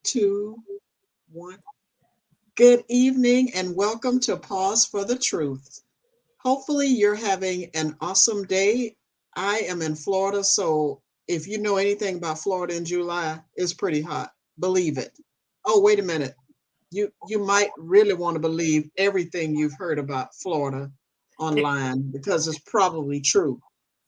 two, one. Good evening and welcome to Pause for the Truth. Hopefully, you're having an awesome day. I am in Florida, so if you know anything about Florida in July, it's pretty hot. Believe it. Oh, wait a minute. You might really want to believe everything you've heard about Florida online because it's probably true.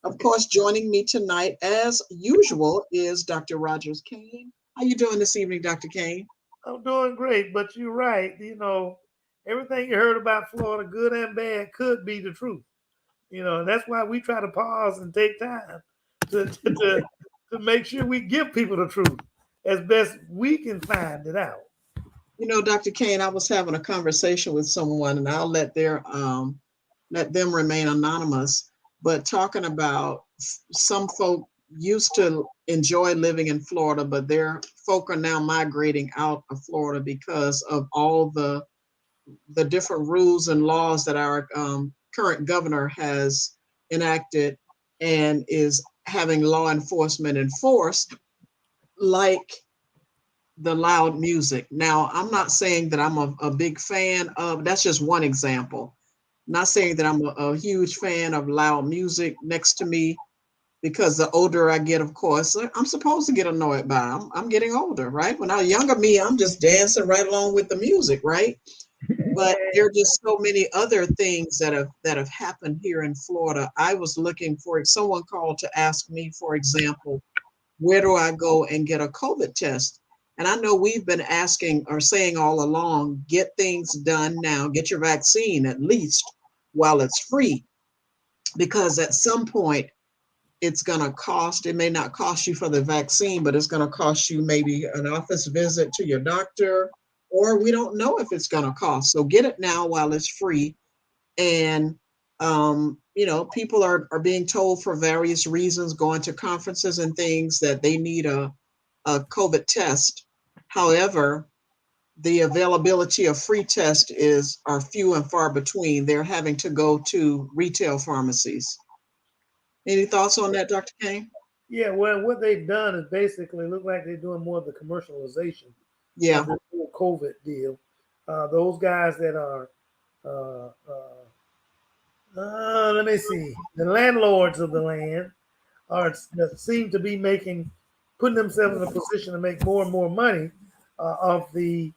Of course, joining me tonight, as usual, is Dr. Rogers Kane. How you doing this evening, Dr. Kane? I'm doing great, but you're right. Everything you heard about Florida, good and bad, could be the truth. And that's why we try to pause and take time to make sure we give people the truth as best we can find it out. Dr. Kane, I was having a conversation with someone, and I'll let them remain anonymous, but talking about some folk used to enjoy living in Florida, but their folk are now migrating out of Florida because of all the different rules and laws that our current governor has enacted and is having law enforcement enforced, like the loud music. Now, I'm not saying that I'm a big fan of, that's just one example. Not saying that I'm a huge fan of loud music next to me because the older I get, of course, I'm supposed to get annoyed by 'em. I'm getting older, right? When I was younger me, I'm just dancing right along with the music, right? But there are just so many other things that have happened here in Florida. I was looking for someone called to ask me, for example, where do I go and get a COVID test? And I know we've been asking or saying all along, get things done now, get your vaccine at least while it's free, because at some point it's going to cost, it may not cost you for the vaccine, but it's going to cost you maybe an office visit to your doctor, or we don't know if it's going to cost. So get it now while it's free. And people are being told for various reasons, going to conferences and things, that they need a COVID test. However, the availability of free tests are few and far between. They're having to go to retail pharmacies. Any thoughts on that, Dr. Kane? Yeah, well, what they've done is basically look like they're doing more of the commercialization Yeah. of the whole COVID deal. Those guys that are uh, uh, let me see. The landlords of the land are that seem to be putting themselves in a position to make more and more money of the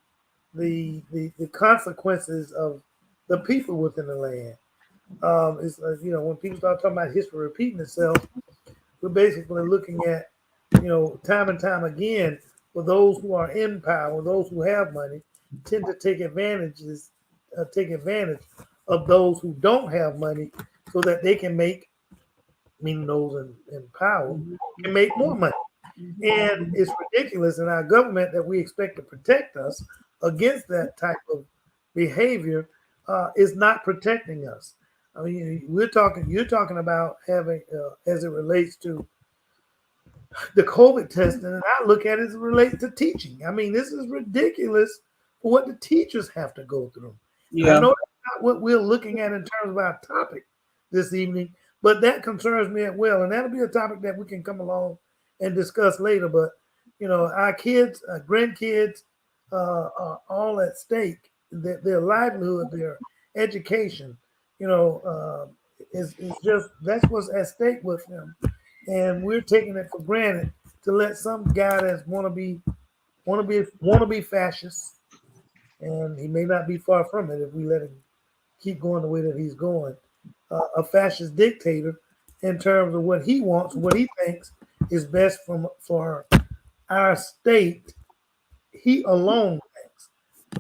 consequences of the people within the land. It's when people start talking about history repeating itself, we're basically looking at time and time again, for those who are in power, those who have money, tend to take advantage of those who don't have money, so that they can make, meaning those in power, can make more money. And it's ridiculous in our government that we expect to protect us against that type of behavior is not protecting us. I mean, you're talking about having, as it relates to the COVID testing, and I look at it as it relates to teaching. I mean, this is ridiculous for what the teachers have to go through. And I Yeah. know that's not what we're looking at in terms of our topic this evening, but that concerns me as well. And that'll be a topic that we can come along and discuss later. But, our kids, our grandkids are all at stake. Their livelihood, their education, is just, that's what's at stake with them, and we're taking it for granted to let some guy that's want to be fascist, and he may not be far from it if we let him keep going the way that he's going, a fascist dictator, in terms of what he wants, what he thinks is best for our state. He alone thinks.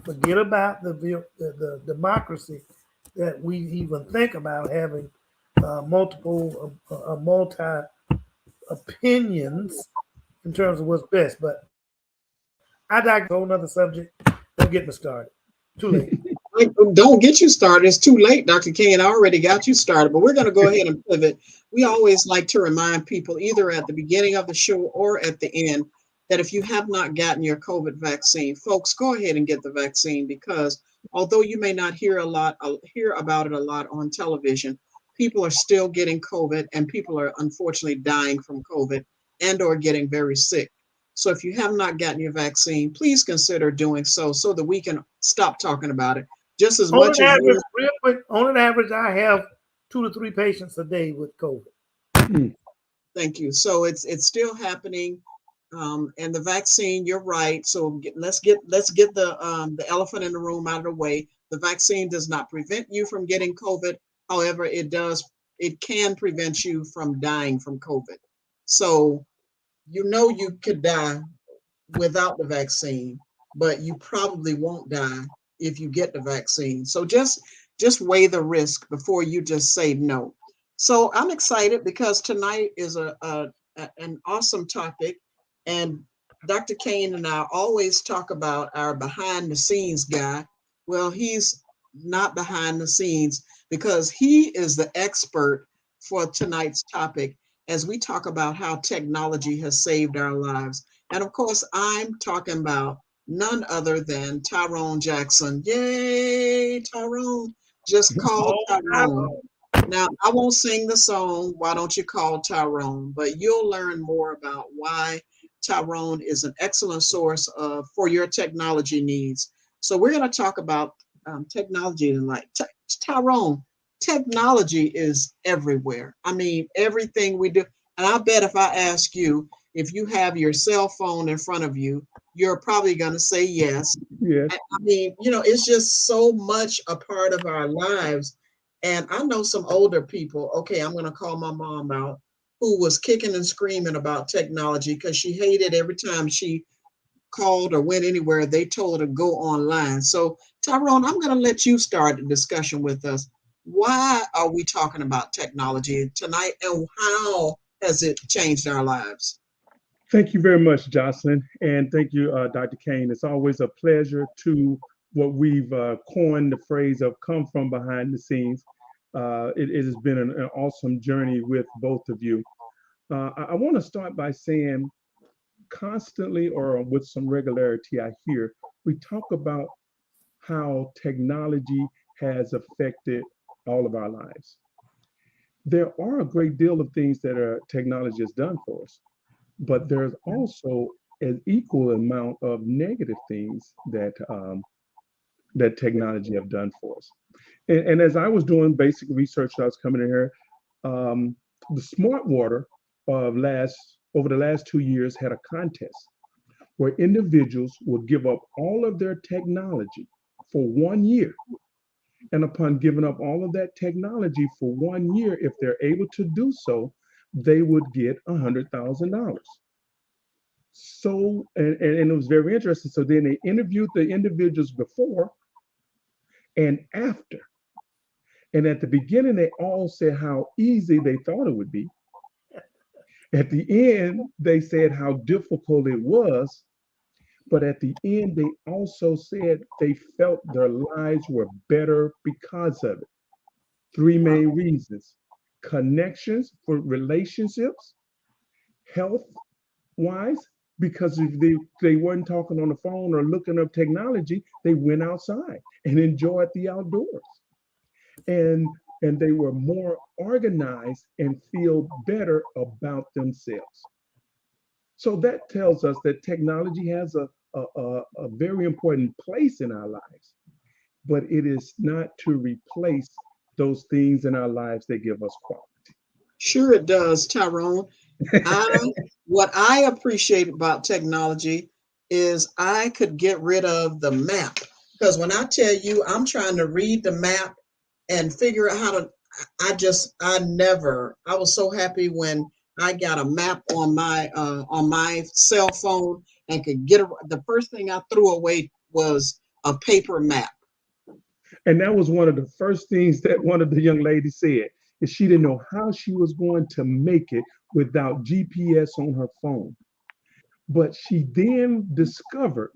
Forget about the democracy that we even think about having multi opinions in terms of what's best. But I digress. That's a whole nother subject. Don't get me started. Too late. Don't get you started. It's too late, Dr. King. I already got you started, but we're going to go ahead and pivot. We always like to remind people, either at the beginning of the show or at the end, that if you have not gotten your COVID vaccine, folks, go ahead and get the vaccine, because although you may not hear about it a lot on television, people are still getting COVID, and people are unfortunately dying from COVID and or getting very sick. So if you have not gotten your vaccine, please consider doing so that we can stop talking about it. Just as On much an as average, we're real quick, on an average, I have 2 to 3 patients a day with COVID. Thank you. So it's still happening, and the vaccine. You're right. So let's get the elephant in the room out of the way. The vaccine does not prevent you from getting COVID. However, it can prevent you from dying from COVID. So you could die without the vaccine, but you probably won't die if you get the vaccine. So just weigh the risk before you just say no. So I'm excited because tonight is an awesome topic, and Dr. Kane and I always talk about our behind the scenes guy. Well, he's not behind the scenes because he is the expert for tonight's topic as we talk about how technology has saved our lives. And of course, I'm talking about none other than Tyrone Jackson. Yay, Tyrone. Just call Tyrone. Now, I won't sing the song, Why Don't You Call Tyrone? But you'll learn more about why Tyrone is an excellent source for your technology needs. So we're going to talk about technology tonight. Tyrone, technology is everywhere. I mean, everything we do. And I bet if I ask you, if you have your cell phone in front of you, you're probably going to say yes. Yes. I mean, it's just so much a part of our lives. And I know some older people, okay, I'm going to call my mom out, who was kicking and screaming about technology because she hated every time she called or went anywhere, they told her to go online. So, Tyrone, I'm going to let you start the discussion with us. Why are we talking about technology tonight, and how has it changed our lives? Thank you very much, Jocelyn. And thank you, Dr. Kane. It's always a pleasure to what we've coined the phrase of come from behind the scenes. It has been an awesome journey with both of you. I want to start by saying constantly or with some regularity, I hear we talk about how technology has affected all of our lives. There are a great deal of things that technology has done for us, but there's also an equal amount of negative things that technology have done for us. And as I was doing basic research, I was coming in here. The Smart Water over the last 2 years had a contest where individuals would give up all of their technology for 1 year. And upon giving up all of that technology for 1 year, if they're able to do so, they would get $100,000. So, and it was very interesting. So then they interviewed the individuals before and after. And at the beginning, they all said how easy they thought it would be. At the end, they said how difficult it was. But at the end, they also said they felt their lives were better because of it. Three main reasons: connections for relationships, health wise, because if they weren't talking on the phone or looking up technology, they went outside and enjoyed the outdoors. And they were more organized and feel better about themselves. So that tells us that technology has a very important place in our lives, but it is not to replace those things in our lives that give us quality. Sure, it does, Tyrone. What I appreciate about technology is I could get rid of the map, because when I tell you I'm trying to read the map and figure out how to, I was so happy when I got a map on my cell phone and could the first thing I threw away was a paper map. And that was one of the first things that one of the young ladies said, is she didn't know how she was going to make it without GPS on her phone. But she then discovered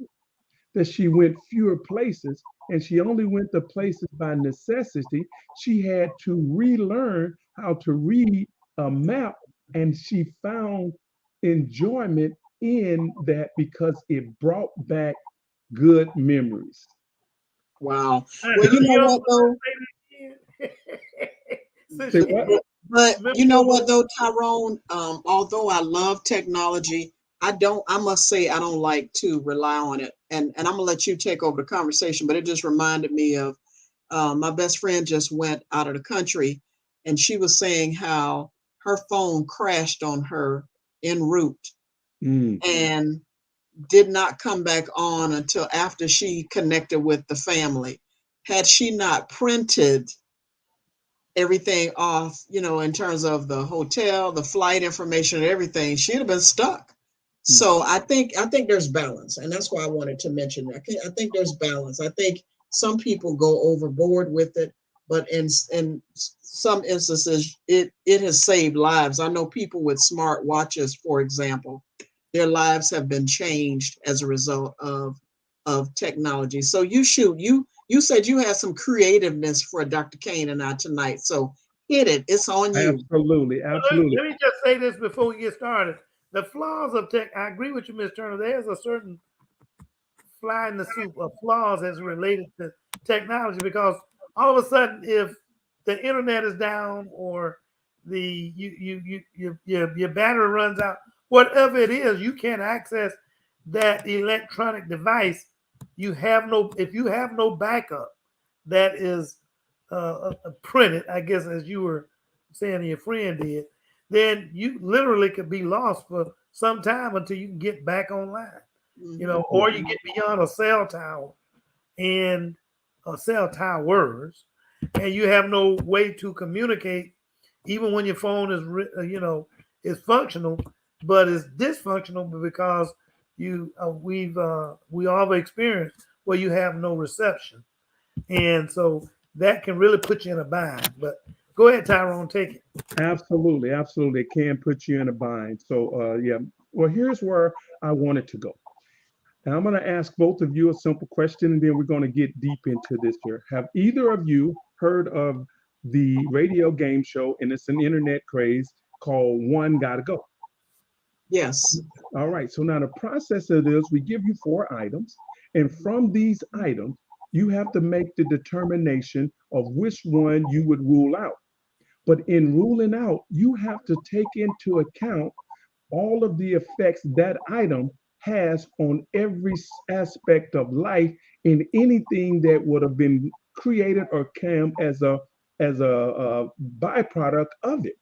that she went fewer places, and she only went to places by necessity. She had to relearn how to read a map, and she found enjoyment in that because it brought back good memories. Wow. Well, you know what though? But you know what though, Tyrone? Although I love technology, I must say, I don't like to rely on it. And I'm gonna let you take over the conversation, but it just reminded me of my best friend just went out of the country, and she was saying how her phone crashed on her en route Mm, and did not come back on until after she connected with the family. Had she not printed everything off, in terms of the hotel, the flight information, and everything, she'd have been stuck. mm. So I think there's balance, and that's why I wanted to mention that. I think there's balance. I think some people go overboard with it, but in some instances, it has saved lives. I know people with smart watches, for example, their lives have been changed as a result of technology. So you said you had some creativeness for Dr. Kane and I tonight. So hit it. It's on you. Absolutely, absolutely. Let me just say this before we get started. The flaws of tech, I agree with you, Ms. Turner. There's a certain fly in the soup of flaws as related to technology because all of a sudden, if the internet is down or your battery runs out, whatever it is, you can't access that electronic device. If you have no backup that is printed, I guess as you were saying your friend did, then you literally could be lost for some time until you can get back online. Or you get beyond a cell tower and cell towers, and you have no way to communicate, even when your phone is functional, but it's dysfunctional because we all have experienced where you have no reception, and so that can really put you in a bind. But go ahead, Tyrone, take it. Absolutely, absolutely. It can put you in a bind. So, yeah. Well, here's where I wanted to go. And I'm going to ask both of you a simple question, and then we're going to get deep into this here. Have either of you heard of the radio game show, and it's an internet craze called One Gotta Go? Yes. All right. So now the process of this, we give you 4 items, and from these items, you have to make the determination of which one you would rule out. But in ruling out, you have to take into account all of the effects that item has on every aspect of life in anything that would have been created or came as a byproduct of it.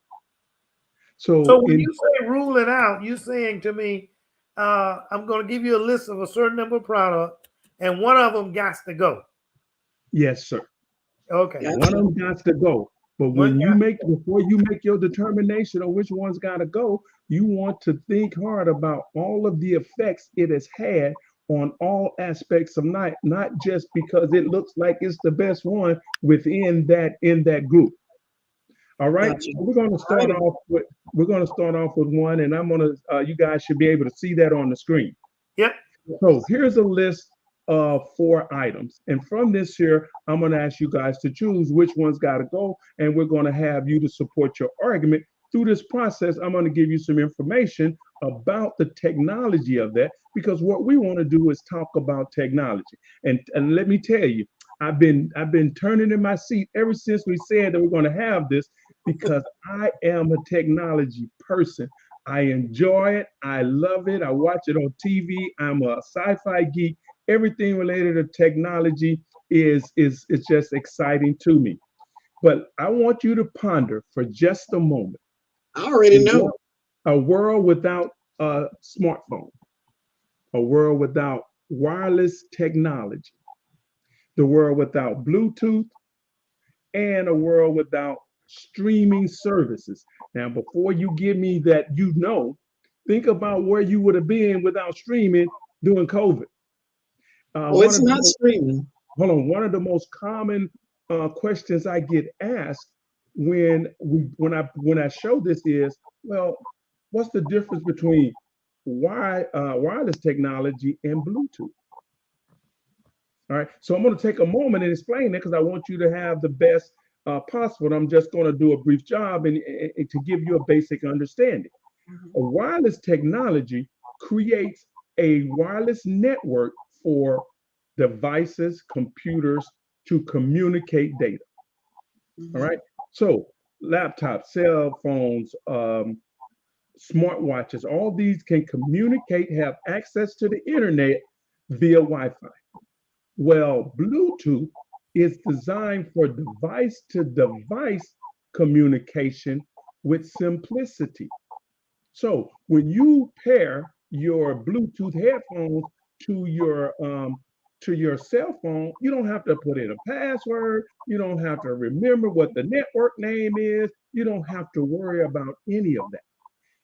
So So when in you say rule it out, you saying to me, I'm going to give you a list of a certain number of products, and one of them got to go. yes, sir. Okay. Gotcha. One of them got to go. But One before you make your determination on which one's got to go, you want to think hard about all of the effects it has had on all aspects of life, not just because it looks like it's the best one within that group. All right. Gotcha. So we're going to start off with one, and I'm going to you guys should be able to see that on the screen. Yep. So here's a list of 4 items. And from this here, I'm going to ask you guys to choose which one's got to go. And we're going to have you to support your argument. Through this process, I'm going to give you some information about the technology of that, because what we want to do is talk about technology. And let me tell you, I've been turning in my seat ever since we said that we're going to have this, because I am a technology person. I enjoy it. I love it. I watch it on TV. I'm a sci-fi geek. Everything related to technology is just exciting to me. But I want you to ponder for just a moment I already know. a world without a smartphone, a world without wireless technology, the world without Bluetooth, and a world without streaming services. Now, before you give me that, think about where you would have been without streaming during COVID. Oh, One it's of the not streaming. hold on, one of the most common questions I get asked when I show this is, well, what's the difference between wireless technology and Bluetooth? All right, so I'm going to take a moment and explain it because I want you to have the best possible. I'm just going to do a brief job and to give you a basic understanding. A wireless technology creates a wireless network for devices, computers to communicate data. All Mhm. right. So laptops, cell phones, smartwatches, all these can communicate, have access to the internet via Wi-Fi. Well, Bluetooth is designed for device to device communication with simplicity. So when you pair your Bluetooth headphones to your cell phone, you don't have to put in a password. You don't have to remember what the network name is. You don't have to worry about any of that.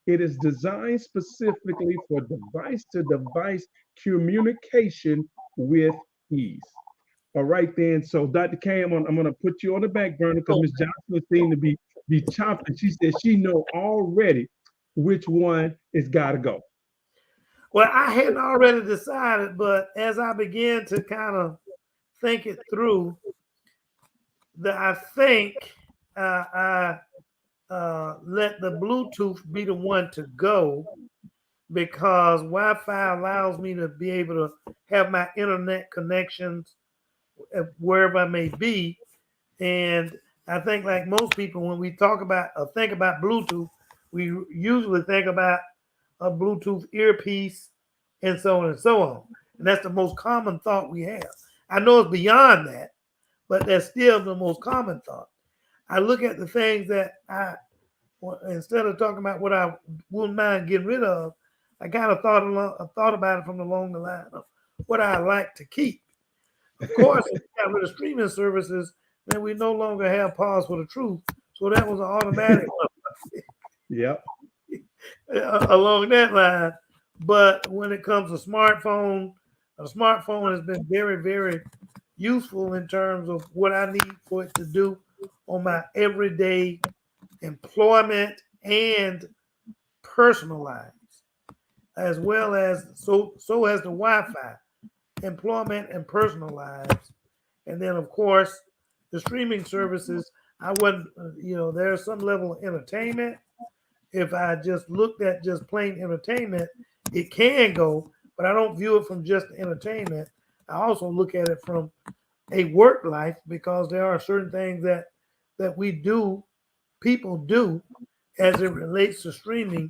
It is designed specifically for device to device communication with ease. All right, then. So, Dr. K, I'm going to put you on the back burner because Ms. Johnson seemed to be chopping. She said she know already which one is got to go. Well, I hadn't already decided, but as I began to kind of think it through, that I think I let the Bluetooth be the one to go, because Wi-Fi allows me to be able to have my internet connections wherever I may be. And I think, like most people, when we talk about or think about Bluetooth, we usually think about a Bluetooth earpiece and so on and so on. And that's the most common thought we have. I know it's beyond that, but that's still the most common thought. I look at the things that instead of talking about what I wouldn't mind getting rid of, I kind of thought about it from along the line of what I like to keep. Of course, if we got rid of streaming services, then we no longer have Pause for the Truth. So that was an automatic Yep. along that line. But when it comes to smartphone, a smartphone has been very, very useful in terms of what I need for it to do on my everyday employment and personal lives, as well as so has the Wi-Fi, employment and personal lives. And then, of course, the streaming services. I wouldn't, there's some level of entertainment. If I just looked at just plain entertainment, it can go, but I don't view it from just entertainment. I also look at it from a work life, because there are certain things that people do as it relates to streaming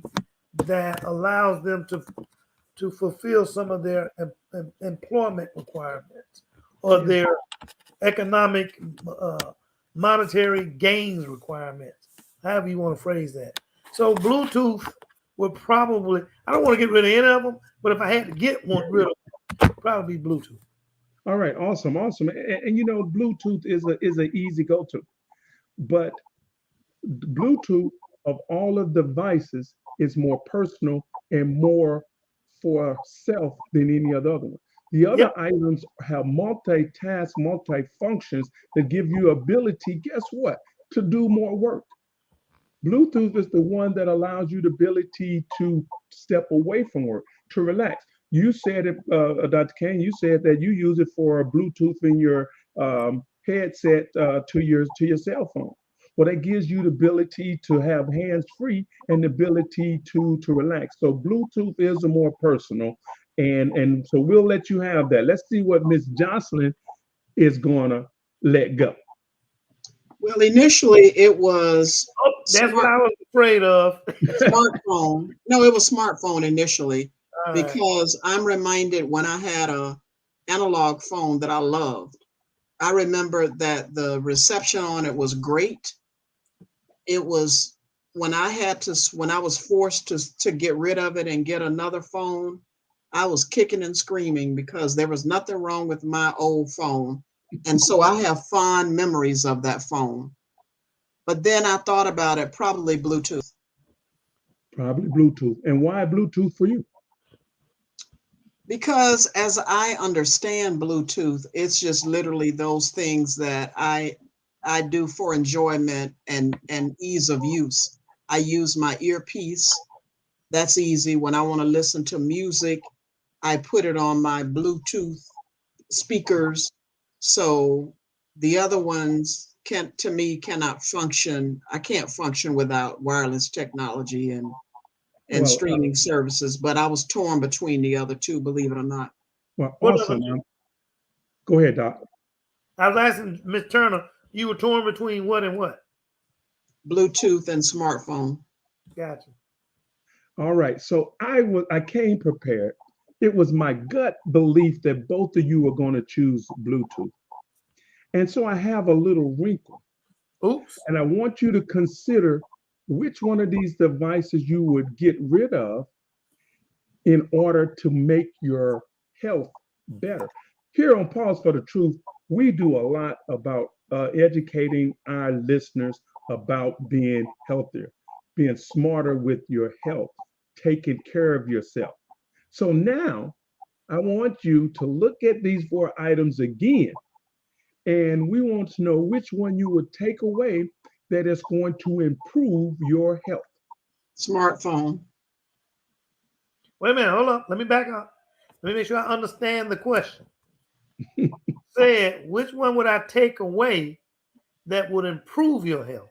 that allows them to fulfill some of their employment requirements or their economic monetary gains requirements, however you want to phrase that. So Bluetooth would probably, I don't want to get rid of any of them, but if I had to get one rid of them, it'd probably be Bluetooth. All right, awesome. And Bluetooth is an easy go-to, but Bluetooth of all of the devices is more personal and more for self than any other one. The other items have multitask, multifunctions that give you ability, guess what, to do more work. Bluetooth is the one that allows you the ability to step away from work, to relax. You said it, Dr. Kane, you said that you use it for Bluetooth in your headset to your cell phone. Well, that gives you the ability to have hands free and the ability to relax. So Bluetooth is a more personal, and so we'll let you have that. Let's see what Miss Jocelyn is gonna let go. Well, initially it was that's what I was afraid of. smartphone. No, it was smartphone initially, because I'm reminded when I had a analog phone that I loved. I remember that the reception on it was great. It was when I was forced to get rid of it and get another phone, I was kicking and screaming because there was nothing wrong with my old phone. And so I have fond memories of that phone. But then I thought about it, probably Bluetooth. Probably Bluetooth. And why Bluetooth for you? Because as I understand Bluetooth, it's just literally those things that I do for enjoyment and ease of use. I use my earpiece. That's easy. When I want to listen to music, I put it on my Bluetooth speakers. So the other ones cannot function. I can't function without wireless technology and streaming services, but I was torn between the other two, believe it or not. Well, awesome. Go ahead, Doc. I was asking Ms. Turner, you were torn between what and what? Bluetooth and smartphone. Gotcha. All right. So I came prepared. It was my gut belief that both of you were going to choose Bluetooth. And so I have a little wrinkle. Oops. And I want you to consider which one of these devices you would get rid of in order to make your health better. Here on Pause for the Truth, we do a lot about educating our listeners about being healthier, being smarter with your health, taking care of yourself. So now I want you to look at these 4 items again, and we want to know which one you would take away that is going to improve your health. Smartphone. Wait a minute, hold up. Let me back up. Let me make sure I understand the question. Said, which one would I take away that would improve your health?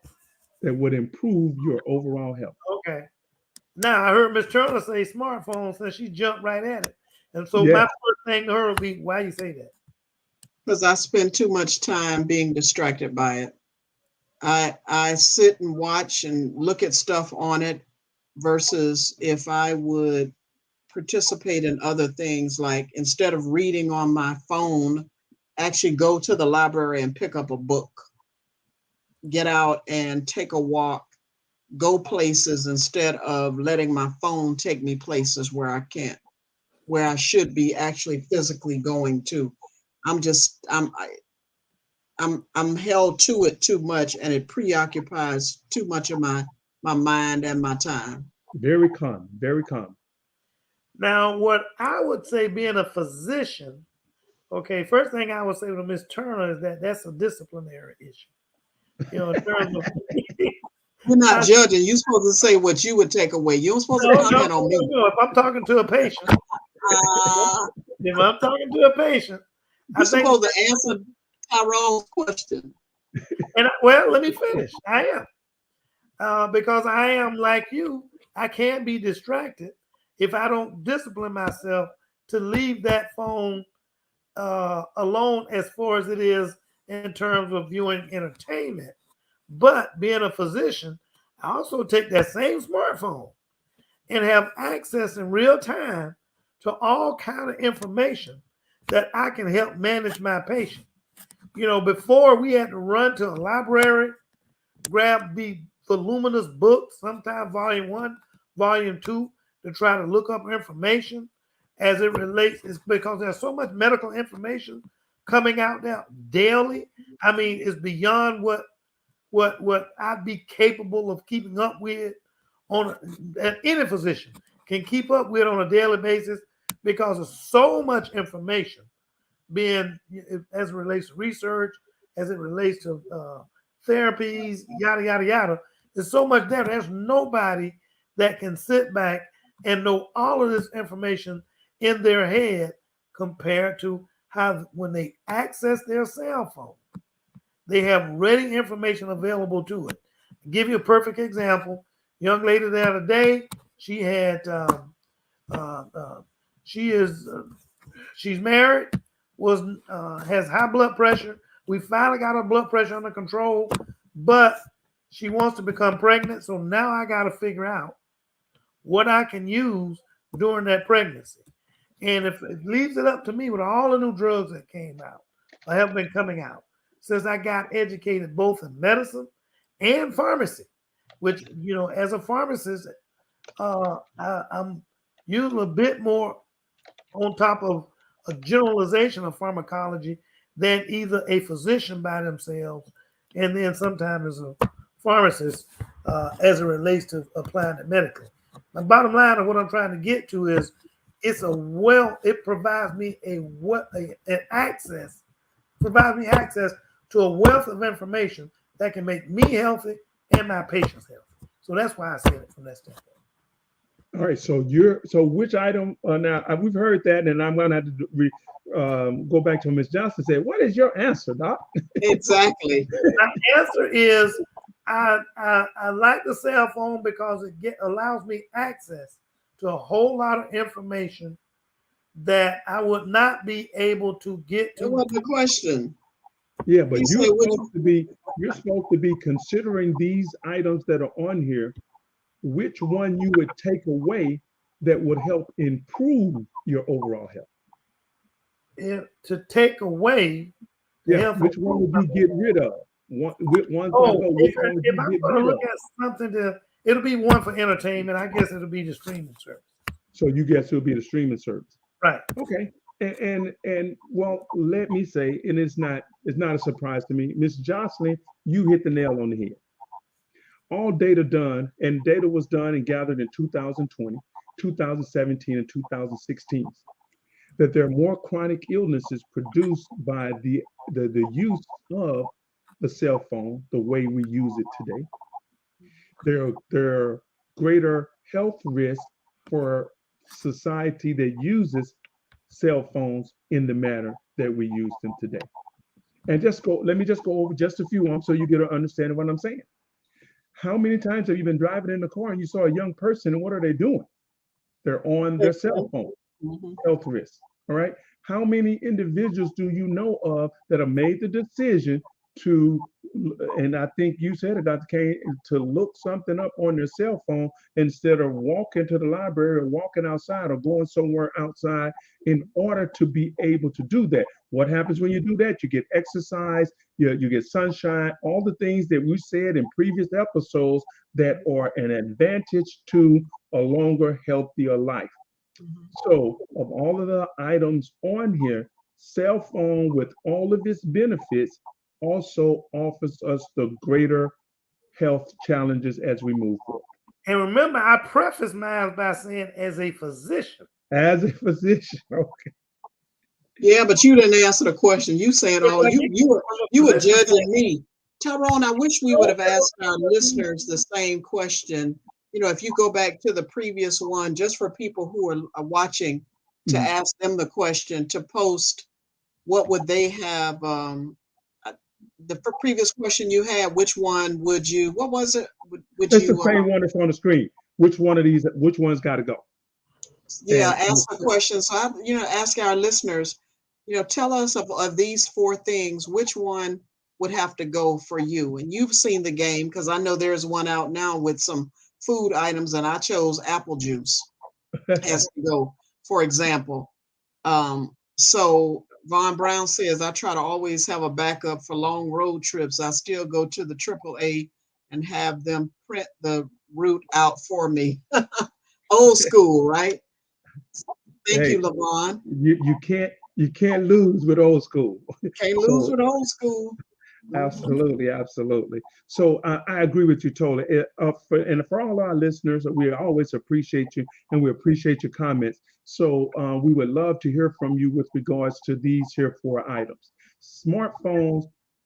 That would improve your overall health. Okay. Now I heard Miss Turner say smartphone, so she jumped right at it. And so Yeah. my first thing to her would be, why you say that? Because I spend too much time being distracted by it. I sit and watch and look at stuff on it versus if I would participate in other things, like instead of reading on my phone, actually go to the library and pick up a book, get out and take a walk, go places instead of letting my phone take me places where I can't, where I should be actually physically going to. I'm held to it too much, and it preoccupies too much of my mind and my time. Very common, very common. Now, what I would say, being a physician, okay, first thing I would say to Miss Turner is that that's a disciplinary issue. You know, in terms of You're not judging. You're supposed to say what you would take away. You're supposed to comment on me. No. If I'm talking to a patient, if I'm talking to a patient, You're supposed to answer Tyrone's question. And well, let me finish. I am. Because I am like you. I can't be distracted if I don't discipline myself to leave that phone alone as far as it is in terms of viewing entertainment. But being a physician, I also take that same smartphone and have access in real time to all kind of information that I can help manage my patient. You know, before we had to run to a library, grab the voluminous books, sometimes volume 1, volume 2, to try to look up information as it relates. It's because there's so much medical information coming out now daily. I mean, it's beyond what I'd be capable of keeping up with that any physician can keep up with on a daily basis, because of so much information being, as it relates to research, as it relates to therapies, yada, yada, yada. There's so much there. There's nobody that can sit back and know all of this information in their head compared to how when they access their cell phone, they have ready information available to it. I'll give you a perfect example. Young lady the other day, she had, she's married, has high blood pressure. We finally got her blood pressure under control, but she wants to become pregnant. So now I got to figure out what I can use during that pregnancy. And if it leaves it up to me with all the new drugs that came out or have been coming out, since I got educated both in medicine and pharmacy, which, you know, as a pharmacist, I'm using a bit more on top of a generalization of pharmacology than either a physician by themselves and then sometimes as a pharmacist as it relates to applying it medically. The bottom line of what I'm trying to get to is it provides me access to a wealth of information that can make me healthy and my patients healthy. So that's why I said it from that standpoint. All right. So which item now we've heard that, and I'm going to have to go back to Ms. Johnson. Say, what is your answer, Doc? Exactly. My answer is I like the cell phone because it allows me access to a whole lot of information that I would not be able to get to. That wasn't the question. Yeah, but you're supposed to be considering these items that are on here which one you would take away that would help improve your overall health. To take away the Yeah, health. which one would you get rid of? Which one if would I'm you get going to rid of? look at something it'll be one for entertainment. I guess it'll be the streaming service. So you guess it'll be the streaming service. Right. Okay. And well, let me say, and it's not a surprise to me, Ms. Jocelyn, you hit the nail on the head. All data done, and data was done and gathered in 2020, 2017, and 2016, that there are more chronic illnesses produced by the use of the cell phone, the way we use it today. There are greater health risks for society that uses cell phones in the manner that we use them today. And let me just go over just a few of them so you get an understanding of what I'm saying. How many times have you been driving in the car and you saw a young person and what are they doing? They're on their cell phone. Health risks. All right. How many individuals do you know of that have made the decision to, and I think you said it, Dr. Kane, to look something up on their cell phone instead of walking to the library or walking outside or going somewhere outside in order to be able to do that? What happens when you do that? You get exercise, you get sunshine, all the things that we said in previous episodes that are an advantage to a longer, healthier life. So of all of the items on here, cell phone with all of its benefits also offers us the greater health challenges as we move forward. And remember, I prefaced mine by saying as a physician. As a physician, okay. Yeah, but you didn't answer the question. You saying all you were judging me. Tyrone, I wish we would have asked our listeners the same question. If you go back to the previous one, just for people who are watching, to ask them the question, to post what would they have. The previous question you had, which one would you? What was it? It's the same one that's on the screen. Which one's got to go? Yeah, ask the question. So ask our listeners. Tell us of these four things, which one would have to go for you? And you've seen the game because I know there's one out now with some food items, and I chose apple juice as to go, for example. So Von Brown says, I try to always have a backup for long road trips. I still go to the AAA and have them print the route out for me. Old school, right? Thank you, LaVon. You can't lose with old school. Can't lose with old school. Absolutely. So I agree with you totally. And for all our listeners, we always appreciate you and we appreciate your comments. So we would love to hear from you with regards to these here four items: smartphones,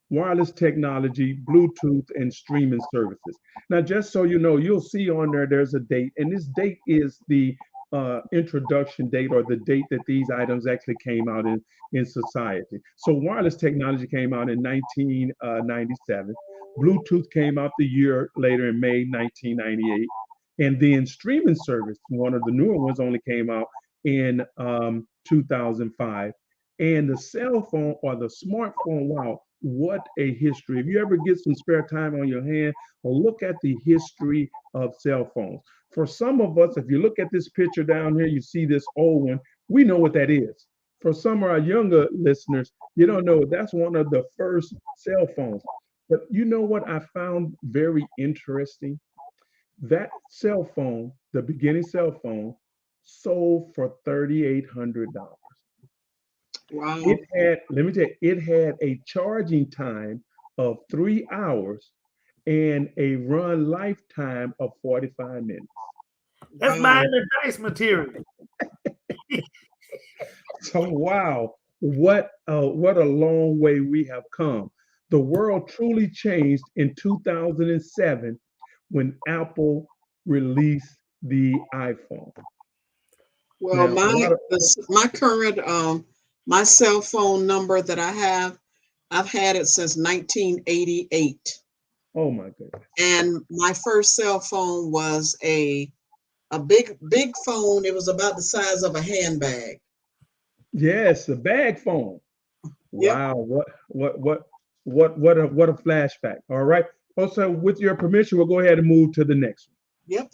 wireless technology, Bluetooth, and streaming services. Now, just so you know, you'll see on there's a date, and this date is the introduction date, or the date that these items actually came out in society. So wireless technology came out in 1997. Bluetooth came out the year later in May 1998. And then streaming service, one of the newer ones, only came out in 2005. And the cell phone or the smartphone, wow, what a history. If you ever get some spare time on your hand, look at the history of cell phones. For some of us, if you look at this picture down here, you see this old one, we know what that is. For some of our younger listeners, you don't know, that's one of the first cell phones. But you know what I found very interesting? That cell phone, the beginning cell phone, sold for $3,800. Wow. Let me tell you, it had a charging time of 3 hours and a run lifetime of 45 minutes. That's buying the dice material. So wow, what a long way we have come. The world truly changed in 2007 when Apple released the iPhone. Well, my current my cell phone number that I have, I've had it since 1988. Oh my goodness. And my first cell phone was a big phone. It was about the size of a handbag. Yes, a bag phone. Yep. Wow, what a flashback. All right. Also, with your permission, we'll go ahead and move to the next one. Yep.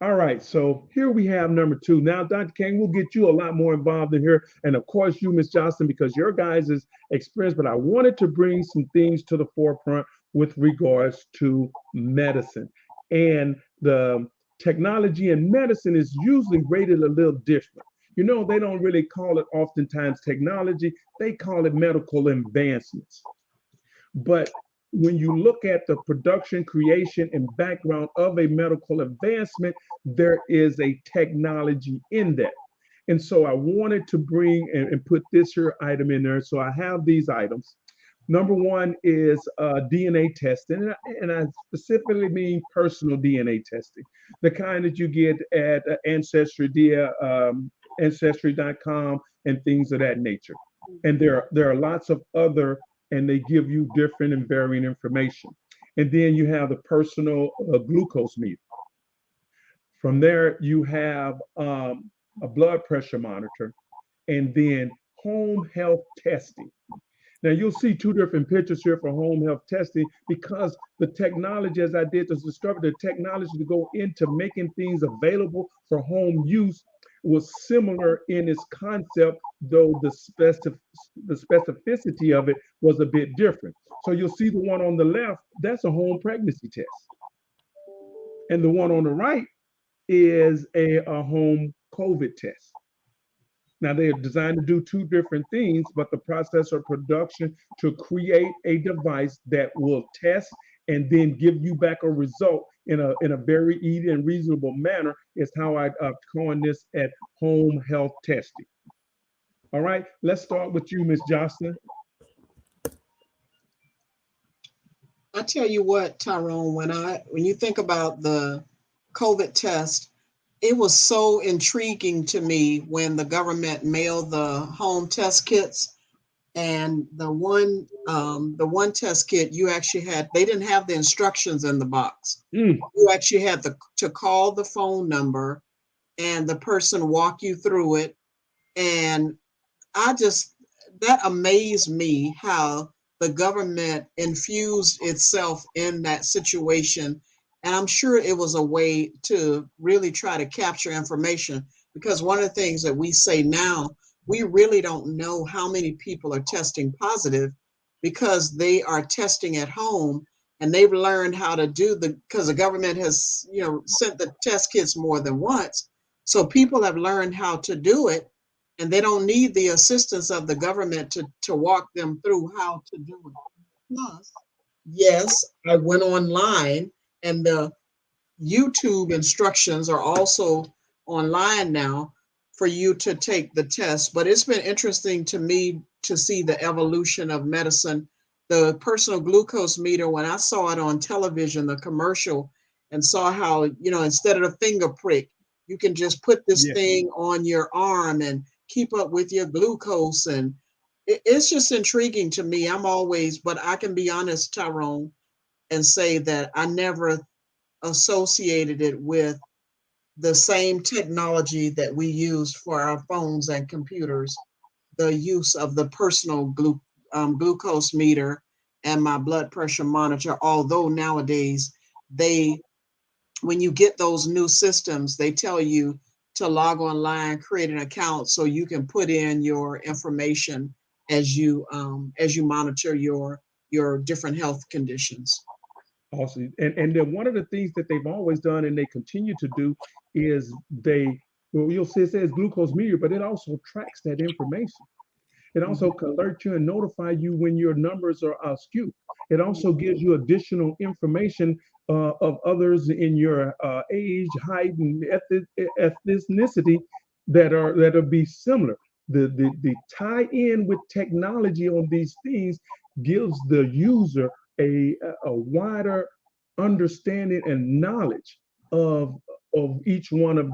All right, so here we have number two. Now, Dr. King, we'll get you a lot more involved in here. And of course, you, Miss Johnson, because your guys' experience, but I wanted to bring some things to the forefront with regards to medicine. And the technology in medicine is usually rated a little different. You know, they don't really call it oftentimes technology, they call it medical advancements. But when you look at the production, creation, and background of a medical advancement, there is a technology in that. And so I wanted to bring and put this here item in there. So I have these items. Number one is DNA testing, and I specifically mean personal DNA testing, the kind that you get at Ancestry.com and things of that nature. And there are lots of other, and they give you different and varying information. And then you have the personal glucose meter. From there, you have a blood pressure monitor, and then home health testing. Now you'll see two different pictures here for home health testing because the technology, as I did to discover the technology to go into making things available for home use was similar in its concept, though the specificity of it was a bit different. So you'll see the one on the left, that's a home pregnancy test. And the one on the right is a home COVID test. Now they are designed to do two different things, but the process of production to create a device that will test and then give you back a result in a very easy and reasonable manner is how I coined this at home health testing. All right, let's start with you, Ms. Jocelyn. I tell you what, Tyrone, when you think about the COVID test, it was so intriguing to me when the government mailed the home test kits, and the one test kit you actually they didn't have the instructions in the box. You actually had to call the phone number and the person walk you through it. And that amazed me how the government infused itself in that situation. And I'm sure it was a way to really try to capture information, because one of the things that we say now, we really don't know how many people are testing positive because they are testing at home, and they've learned how to because the government has, sent the test kits more than once. So people have learned how to do it, and they don't need the assistance of the government to walk them through how to do it. Plus, yes, I went online, and the YouTube instructions are also online now for you to take the test. But it's been interesting to me to see the evolution of medicine. The personal glucose meter, when I saw it on television, the commercial, and saw how, instead of a finger prick, you can just put this thing on your arm and keep up with your glucose. And it's just intriguing to me. But I can be honest, Tyrone, and say that I never associated it with the same technology that we use for our phones and computers, the use of the personal glucose meter and my blood pressure monitor. Although nowadays, when you get those new systems, they tell you to log online, create an account so you can put in your information as you monitor your different health conditions. Awesome. And then one of the things that they've always done and they continue to do is you'll see it says glucose meter, but it also tracks that information. It also can alert you and notify you when your numbers are askew. It also gives you additional information of others in your age, height, and ethnicity that'll be similar. The tie-in with technology on these things gives the user a wider understanding and knowledge of each one of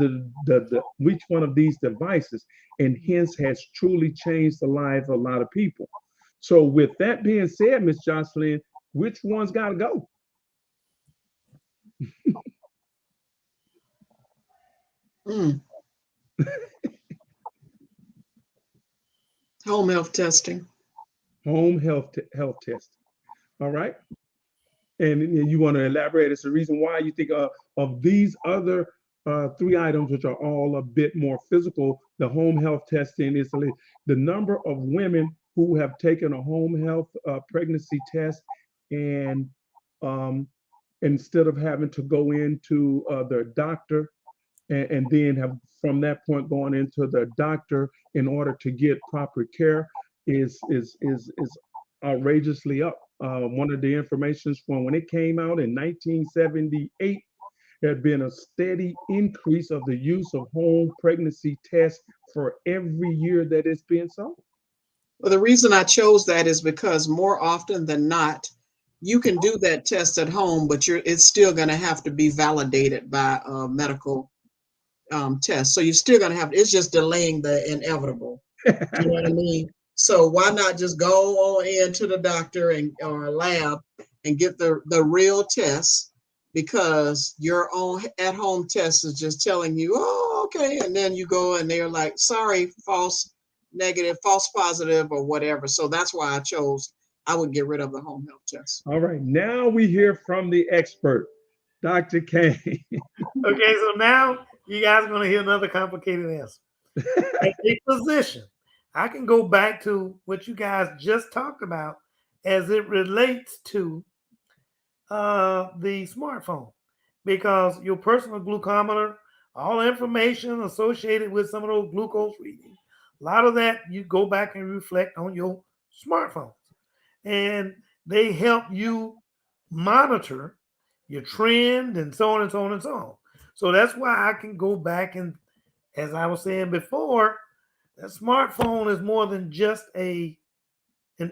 each one of these devices, and hence has truly changed the lives of a lot of people. So with that being said, Miss Jocelyn, which one's got to go? Home health testing. Home health testing. All right. And you want to elaborate as the reason why you think of these other three items, which are all a bit more physical. The home health testing is the number of women who have taken a home health pregnancy test, and instead of having to go into their doctor and then have from that point going into the doctor in order to get proper care is outrageously up. One of the informations from when it came out in 1978, there had been a steady increase of the use of home pregnancy tests for every year that it's been sold. Well, the reason I chose that is because more often than not, you can do that test at home, but it's still going to have to be validated by a medical test. So you're still going to have, it's just delaying the inevitable. You know what I mean? So why not just go on into the doctor or a lab and get the real test, because your own at-home test is just telling you, oh, okay. And then you go and they're like, sorry, false negative, false positive, or whatever. So that's why I would get rid of the home health test. All right, now we hear from the expert, Dr. Kane. Okay, so now you guys are going to hear another complicated answer. As a physician, I can go back to what you guys just talked about as it relates to the smartphone, because your personal glucometer, all information associated with some of those glucose readings, a lot of that you go back and reflect on your smartphones, and they help you monitor your trend and so on and so on and so on. So that's why I can go back and, as I was saying before, that smartphone is more than just an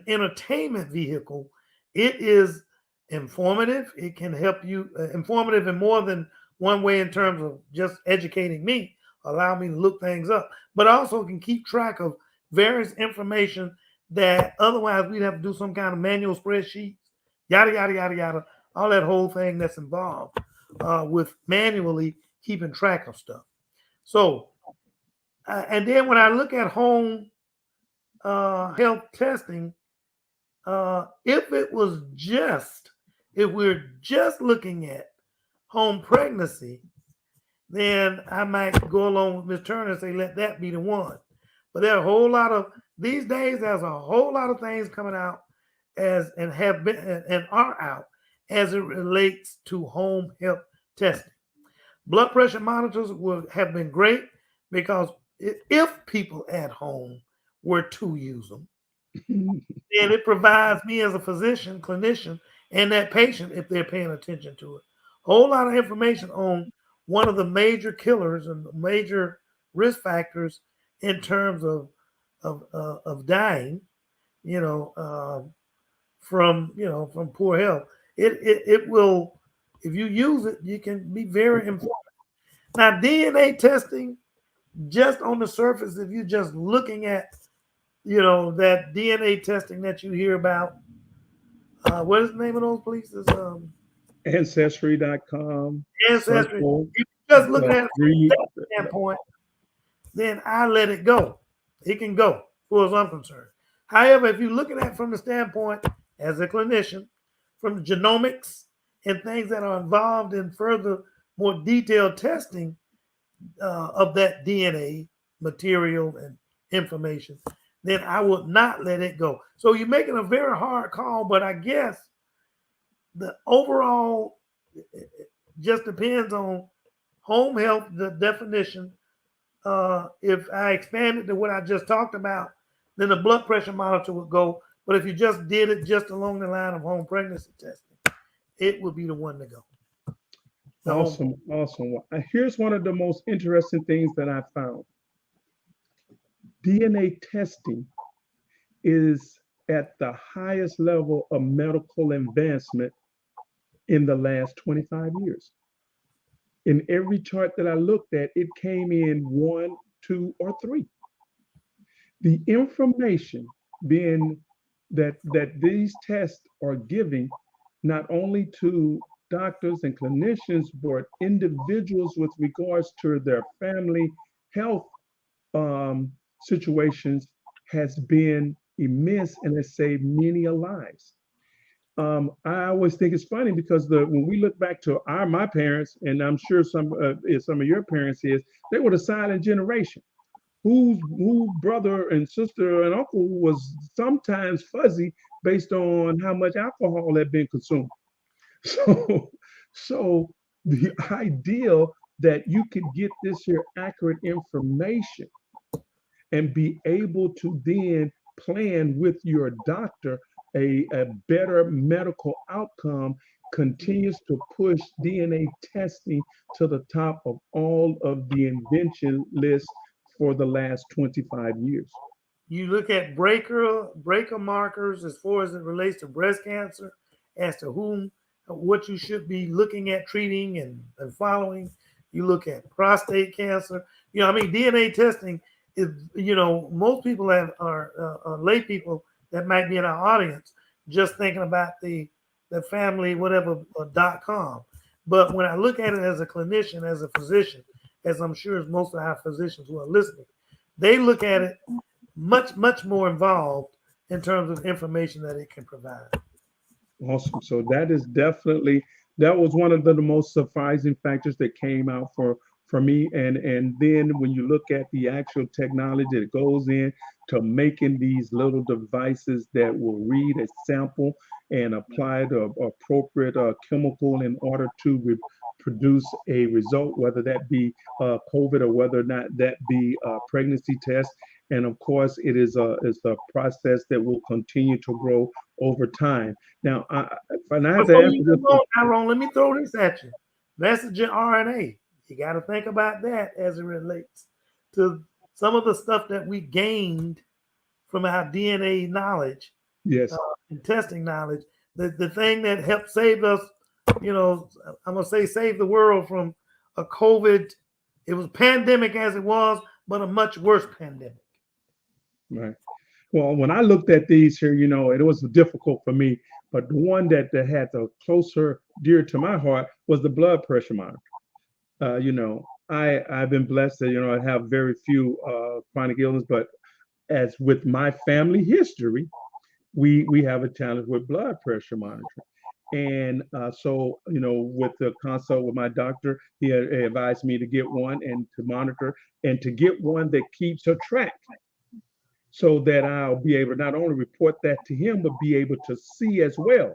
entertainment vehicle. It is informative. It can help you, informative in more than one way in terms of just educating me, allow me to look things up, but also can keep track of various information that otherwise we'd have to do some kind of manual spreadsheet, yada, yada, yada, yada, all that whole thing that's involved with manually keeping track of stuff. So, and then when I look at home health testing, if we're just looking at home pregnancy, then I might go along with Ms. Turner and say, let that be the one. But there are a whole lot of, these days, there's a whole lot of things coming out and have been and are out as it relates to home health testing. Blood pressure monitors have been great, because if people at home were to use them, then it provides me as a physician, clinician, and that patient, if they're paying attention to it, a whole lot of information on one of the major killers and major risk factors in terms of dying, from poor health. It will, if you use it, you can be very informative. Now, DNA testing, just on the surface, if you're just looking at, that DNA testing that you hear about, what is the name of those places? Ancestry.com. Ancestry. Circle, If you just look at it from that standpoint, then I let it go. It can go, as far as I'm concerned. However, if you look at it from the standpoint as a clinician, from the genomics and things that are involved in further, more detailed testing of that DNA material and information, then I would not let it go. So you're making a very hard call, but I guess the overall just depends on home health, the definition. If I expanded to what I just talked about, then the blood pressure monitor would go. But if you just did it just along the line of home pregnancy testing, it would be the one to go. Awesome. Here's one of the most interesting things that I found. DNA testing is at the highest level of medical advancement in the last 25 years. In every chart that I looked at, it came in 1, 2, or 3. The information being that these tests are giving not only to doctors and clinicians, but individuals with regards to their family health situations has been immense and has saved many lives. I always think it's funny because when we look back to my parents, and I'm sure some of your parents they were the silent generation whose brother and sister and uncle was sometimes fuzzy based on how much alcohol had been consumed. So, so the idea that you could get this here accurate information and be able to then plan with your doctor a better medical outcome continues to push DNA testing to the top of all of the invention lists for the last 25 years. You look at breaker markers as far as it relates to breast cancer, as to what you should be looking at treating and following. You look at prostate cancer. DNA testing is, most people are lay people that might be in our audience just thinking about the family whatever.com. But when I look at it as a clinician, as a physician, as I'm sure as most of our physicians who are listening, they look at it much, much more involved in terms of information that it can provide. Awesome. So that was one of the most surprising factors that came out for me. And then when you look at the actual technology that goes in to making these little devices that will read a sample and apply the appropriate chemical in order to produce a result, whether that be COVID or whether or not that be a pregnancy test. And of course, it's a process that will continue to grow over time. Now, Tyrone, let me throw this at you. Messenger RNA. You got to think about that as it relates to some of the stuff that we gained from our DNA knowledge, yes, and testing knowledge. The thing that helped save us, I'm gonna say save the world from a COVID. It was pandemic as it was, but a much worse pandemic. Right. Well, when I looked at these here, it was difficult for me, but the one that had the closer, dear to my heart was the blood pressure monitor. I've been blessed that, I have very few chronic illness, but as with my family history, we have a challenge with blood pressure monitoring. And so, with the consult with my doctor, he advised me to get one and to monitor and to get one that keeps a track so that I'll be able to not only report that to him, but be able to see as well.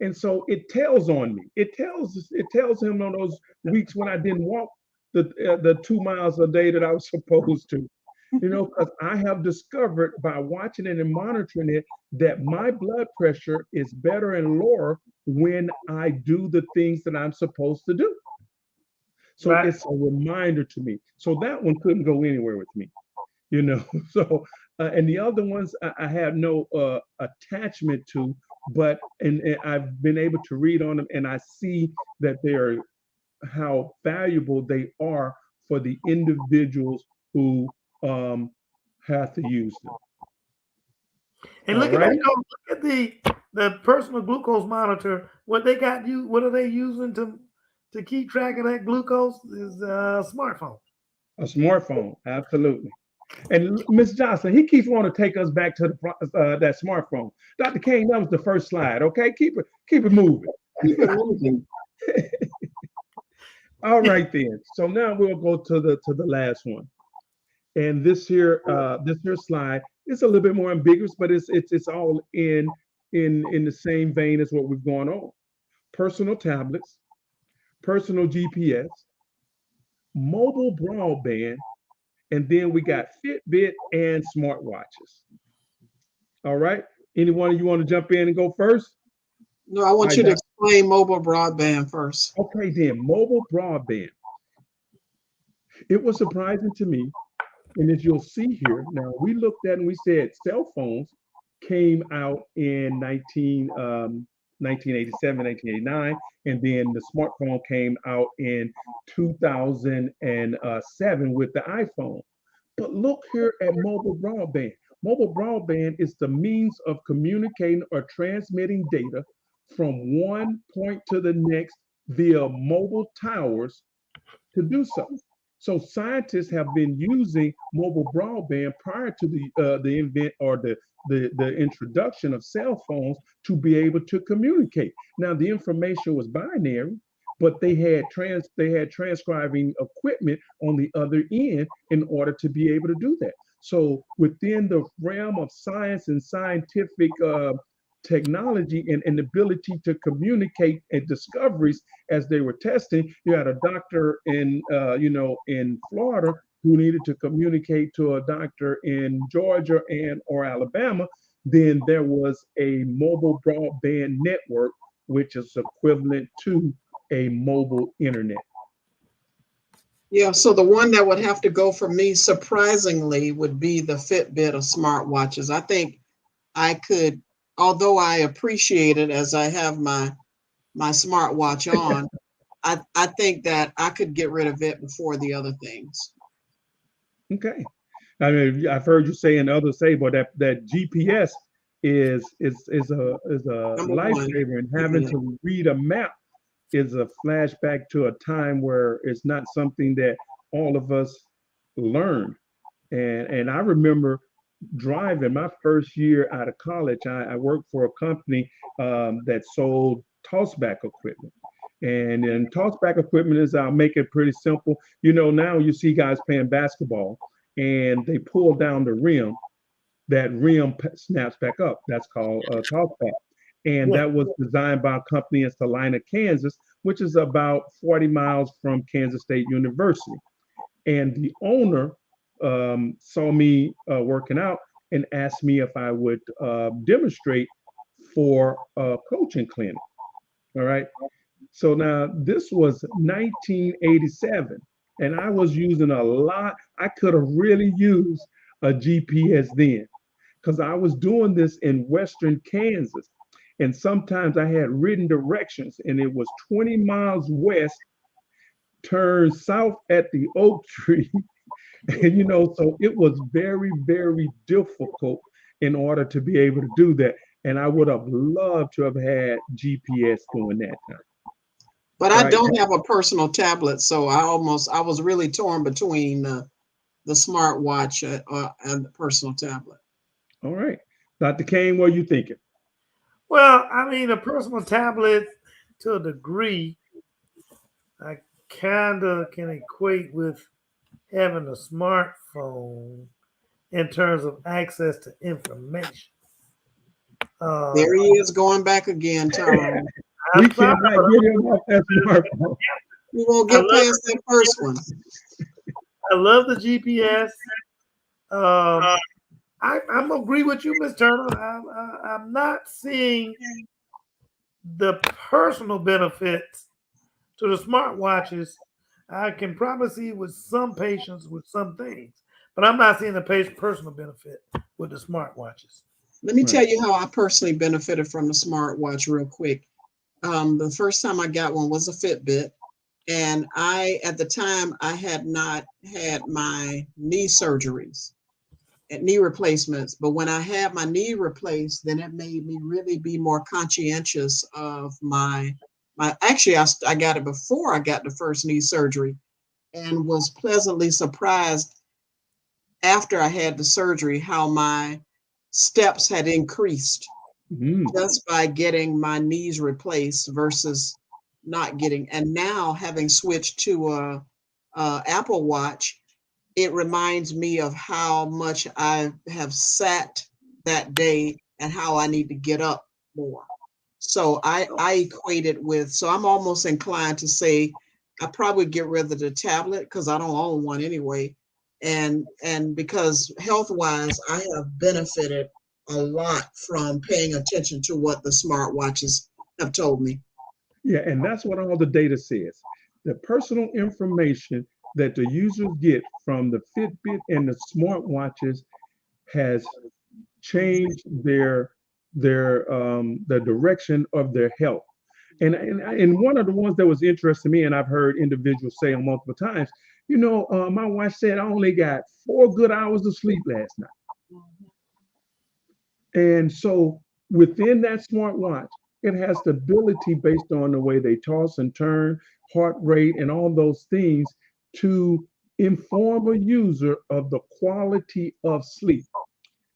And so it tells on me. It tells him on those weeks when I didn't walk the 2 miles a day that I was supposed to, because I have discovered by watching it and monitoring it that my blood pressure is better and lower when I do the things that I'm supposed to do. So right. It's a reminder to me. So that one couldn't go anywhere with me, So, and the other ones I have no attachment to, but and I've been able to read on them, and I see that they are how valuable they are for the individuals who have to use them. And look at the personal glucose monitor. What they got you? What are they using to keep track of that glucose? Is a smartphone. A smartphone, absolutely. And Ms. Johnson, he keeps wanting to take us back to that smartphone. Dr. Kane, that was the first slide. Okay, keep it moving. Keep it moving. All right then. So now we'll go to the last one. And this here slide is a little bit more ambiguous, but it's all in the same vein as what we've gone on. Personal tablets, personal GPS, mobile broadband, and then we got Fitbit and smartwatches. All right. Anyone of you want to jump in and go first? No, I want you to explain mobile broadband first. Okay, then mobile broadband. It was surprising to me. And as you'll see here, now we looked at and we said cell phones came out in 1987, 1989, and then the smartphone came out in 2007 with the iPhone. But look here at mobile broadband. Mobile broadband is the means of communicating or transmitting data from one point to the next via mobile towers to do so. So scientists have been using mobile broadband prior to the invent or the the introduction of cell phones to be able to communicate. Now the information was binary, but they had transcribing equipment on the other end in order to be able to do that. So within the realm of science and scientific technology and ability to communicate and discoveries as they were testing, you had a doctor in in Florida who needed to communicate to a doctor in Georgia and or Alabama. Then there was a mobile broadband network, which is equivalent to a mobile internet. Yeah, so the one that would have to go for me, surprisingly, would be the Fitbit of smartwatches. I think I could, although I appreciate it as I have my smartwatch on, I think that I could get rid of it before the other things. Okay. I mean, I've heard you say and others say, but that GPS is a Number one. lifesaver, and having to read a map is a flashback to a time where it's not something that all of us learned. And I remember driving my first year out of college. I worked for a company that sold tossback equipment. And then tossback equipment is, I'll make it pretty simple. You know, now you see guys playing basketball and they pull down the rim. That rim snaps back up. That's called a tossback. And that was designed by a company in Salina, Kansas, which is about 40 miles from Kansas State University. And the owner saw me working out and asked me if I would demonstrate for a coaching clinic. All right. So now this was 1987, and I was using a lot. I could have really used a GPS then because I was doing this in Western Kansas. And sometimes I had written directions, and it was 20 miles west, turn south at the oak tree. And, so it was very, very difficult in order to be able to do that. And I would have loved to have had GPS during that time. But I don't have a personal tablet, so I was really torn between the smartwatch and the personal tablet. All right. Dr. Kane, what are you thinking? Well, I mean, a personal tablet to a degree, I kind of can equate with having a smartphone in terms of access to information. There he is going back again, Tom. We cannot get him off that smartphone. We won't get past that first one. I love the GPS. I'm agree with you, Ms. Turner. I'm not seeing the personal benefits to the smartwatches. I can probably see with some patients with some things, but I'm not seeing the personal benefit with the smartwatches. Let me tell you how I personally benefited from the smartwatch real quick. The first time I got one was a Fitbit. And at the time, I had not had my knee surgeries and knee replacements. But when I had my knee replaced, then it made me really be more conscientious of actually, I got it before I got the first knee surgery and was pleasantly surprised after I had the surgery how my steps had increased just by getting my knees replaced versus not getting. And now having switched to a Apple Watch, it reminds me of how much I have sat that day and how I need to get up more. So I equate it with, so I'm almost inclined to say I probably get rid of the tablet because I don't own one anyway. And because health-wise, I have benefited a lot from paying attention to what the smartwatches have told me. Yeah, and that's what all the data says. The personal information that the users get from the Fitbit and the smartwatches has changed the direction of their health. And one of the ones that was interesting to me, and I've heard individuals say on multiple times, my wife said I only got 4 good hours of sleep last night. And so within that smartwatch, it has the ability based on the way they toss and turn, heart rate, and all those things to inform a user of the quality of sleep.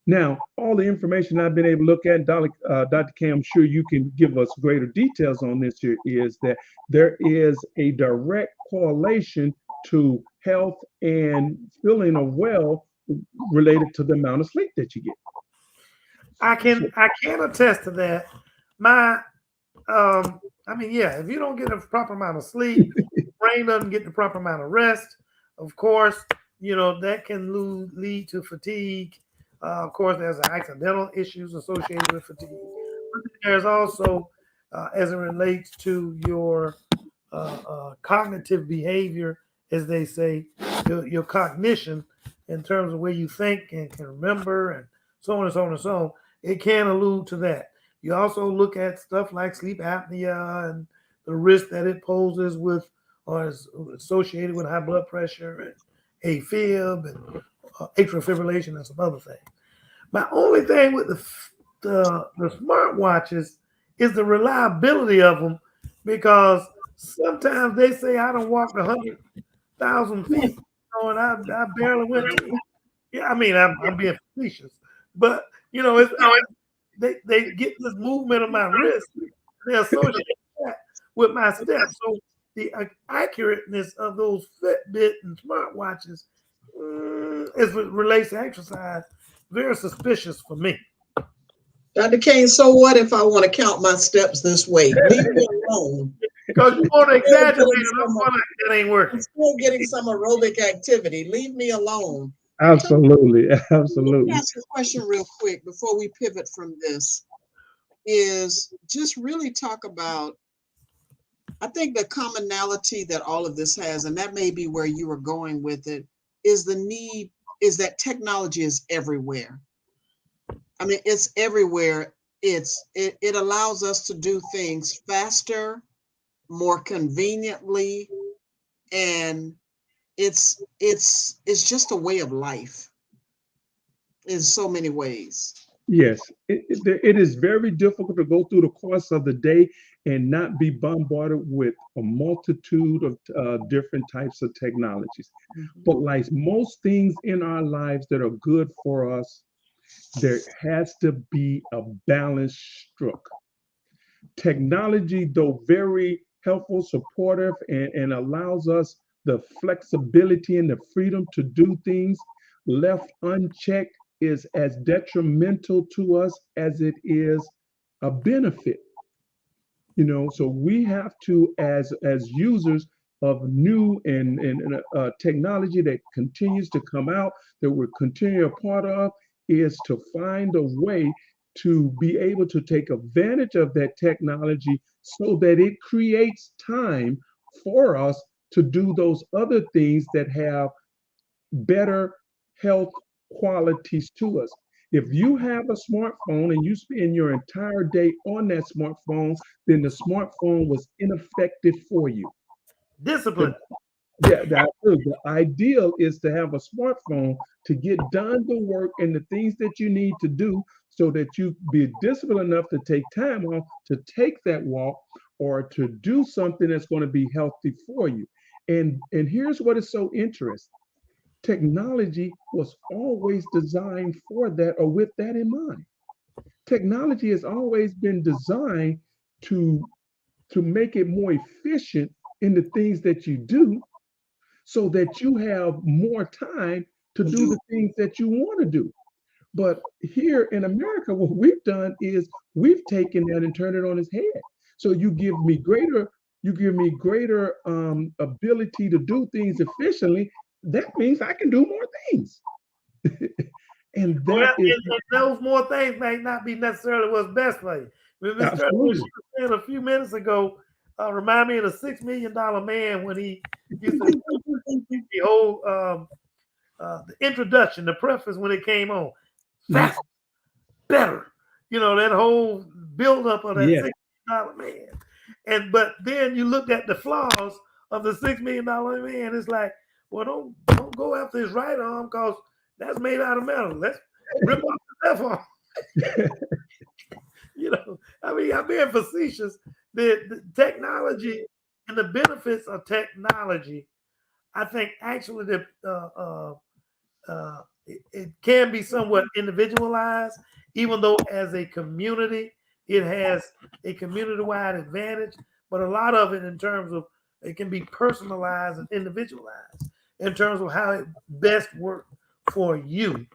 Now, all the information I've been able to look at, Dr. K, I'm sure you can give us greater details on this here, is that there is a direct correlation to health and feeling well related to the amount of sleep that you get. I can attest to that. If you don't get a proper amount of sleep, brain doesn't get the proper amount of rest, of course, that can lead to fatigue. Of course, there's accidental issues associated with fatigue. But there's also, as it relates to your cognitive behavior, as they say, your cognition in terms of where you think and can remember and so on and so on and so on, it can allude to that. You also look at stuff like sleep apnea and the risk that it poses with or is associated with high blood pressure and AFib and atrial fibrillation and some other things. My only thing with the smartwatches is the reliability of them, because sometimes they say I don't walk 100,000 feet, and I barely went to. Yeah, I mean I'm being facetious, but they get this movement of my wrist. They associate that with my steps. So the accurateness of those Fitbit and smartwatches, as it relates to exercise, very suspicious for me. Dr. Kane, so what if I want to count my steps this way? Leave me alone. Because you want to exaggerate it, that ain't working. I'm still getting some aerobic activity. Leave me alone. Absolutely. Absolutely. Let me ask a question real quick before we pivot from this, is just really talk about, I think the commonality that all of this has, and that may be where you were going with it, is that technology is everywhere. I mean, it's everywhere. It allows us to do things faster, more conveniently, and it's just a way of life in so many ways. Yes, it is very difficult to go through the course of the day and not be bombarded with a multitude of different types of technologies. Mm-hmm. But like most things in our lives that are good for us, there has to be a balanced stroke. Technology, though very helpful, supportive, and allows us the flexibility and the freedom to do things, left unchecked, is as detrimental to us as it is a benefit. So we have to, as users of new and technology that continues to come out, that we're continuing a part of, is to find a way to be able to take advantage of that technology so that it creates time for us to do those other things that have better health qualities to us. If you have a smartphone and you spend your entire day on that smartphone, then the smartphone was ineffective for you. Discipline. The ideal is to have a smartphone to get done the work and the things that you need to do so that you be disciplined enough to take time off to take that walk or to do something that's going to be healthy for you. And here's what is so interesting. Technology was always designed for that or with that in mind. Technology has always been designed to make it more efficient in the things that you do so that you have more time to do the things that you want to do. But here in America, what we've done is we've taken that and turned it on its head. So you give me greater ability to do things efficiently. That means I can do more things. And those more things may not be necessarily what's best for you. Mr. She was saying a few minutes ago, remind me of the $6 Million Man when he used to the whole the introduction, the preface when it came on. Faster, better. That whole buildup of that $6 Million Man. But then you looked at the flaws of the $6 Million Man. It's like, well, don't go after his right arm because that's made out of metal. Let's rip off the left arm. I'm being facetious. The technology and the benefits of technology, I think, actually it can be somewhat individualized, even though as a community, it has a community-wide advantage. But a lot of it in terms of it can be personalized and individualized in terms of how it best works for you.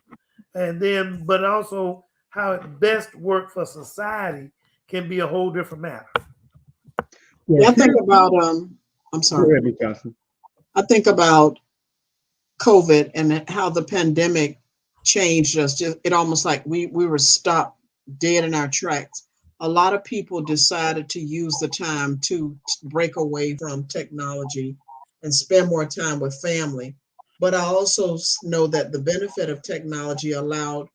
And then, but also how it best works for society can be a whole different matter. Well, Yeah, I think here's- about I'm go sorry. ahead, Ms. Johnson. I think about COVID and how the pandemic changed us. Just it almost like we were stopped dead in our tracks. A lot of people decided to use the time to break away from technology and spend more time with family. But I also know that the benefit of technology allowed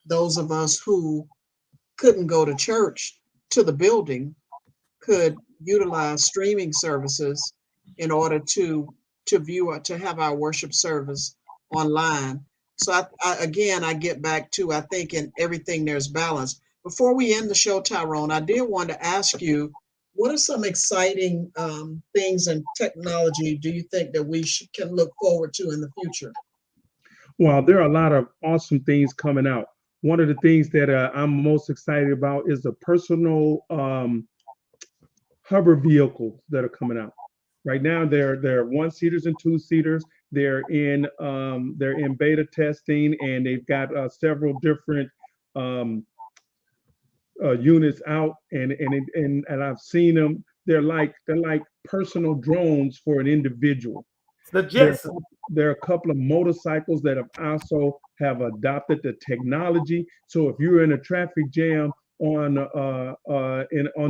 those of us who couldn't go to church to the building could utilize streaming services in order to view or to have our worship service online. So again, I get back to I think in everything there's balance. Before we end the show, Tyrone, I did want to ask you, what are some exciting things in technology do you think that we can look forward to in the future? Well, there are a lot of awesome things coming out. One of the things that I'm most excited about is the personal hover vehicles that are coming out. Right now, they're one seaters and two seaters. They're in beta testing, and they've got several different um, units out, and I've seen them. They're like personal drones for an individual. The There, Jetson. there are a couple of motorcycles that have also have adopted the technology. So if you're in a traffic jam on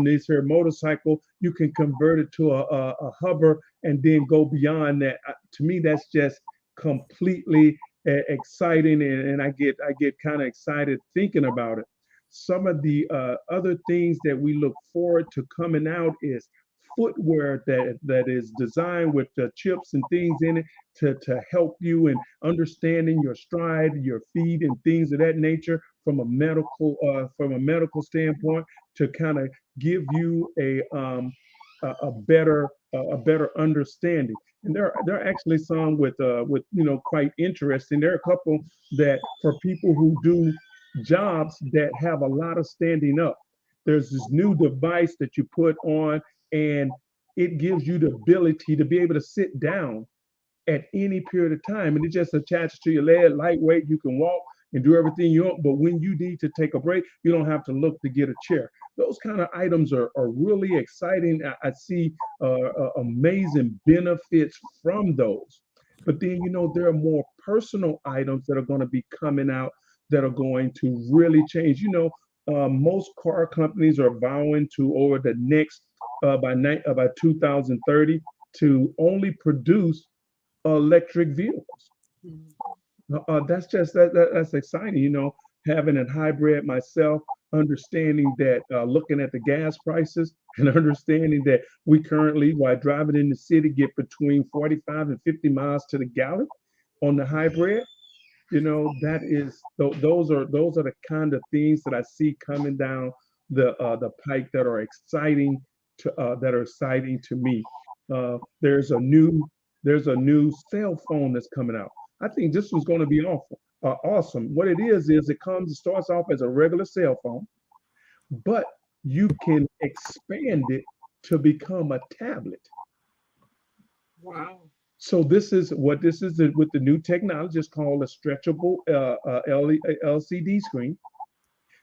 this here motorcycle, you can convert it to a hover and then go beyond that. To me, that's just completely exciting, and I get kind of excited thinking about it. Some of the other things that we look forward to coming out is footwear that is designed with the chips and things in it to help you in understanding your stride, your feet, and things of that nature from a medical standpoint to kind of give you a better understanding. And there are actually some with quite interesting. There are a couple that for people who do jobs that have a lot of standing up. There's this new device that you put on, and it gives you the ability to be able to sit down at any period of time, and it just attaches to your leg, lightweight. You can walk and do everything you want, but when you need to take a break, you don't have to look to get a chair. Those kind of items are really exciting. I see amazing benefits from those. But then, there are more personal items that are going to be coming out that are going to really change. Most car companies are vowing to, over the next, by 2030, to only produce electric vehicles. That's exciting. Having a hybrid myself, understanding that, looking at the gas prices and understanding that we currently, while driving in the city, get between 45 and 50 miles to the gallon on the hybrid. Those are the kind of things that I see coming down the pike that are exciting to me. There's a new cell phone that's coming out. I think this one's going to be awesome. What it starts off as a regular cell phone, but you can expand it to become a tablet. Wow. So this is with the new technology. It's called a stretchable LCD screen.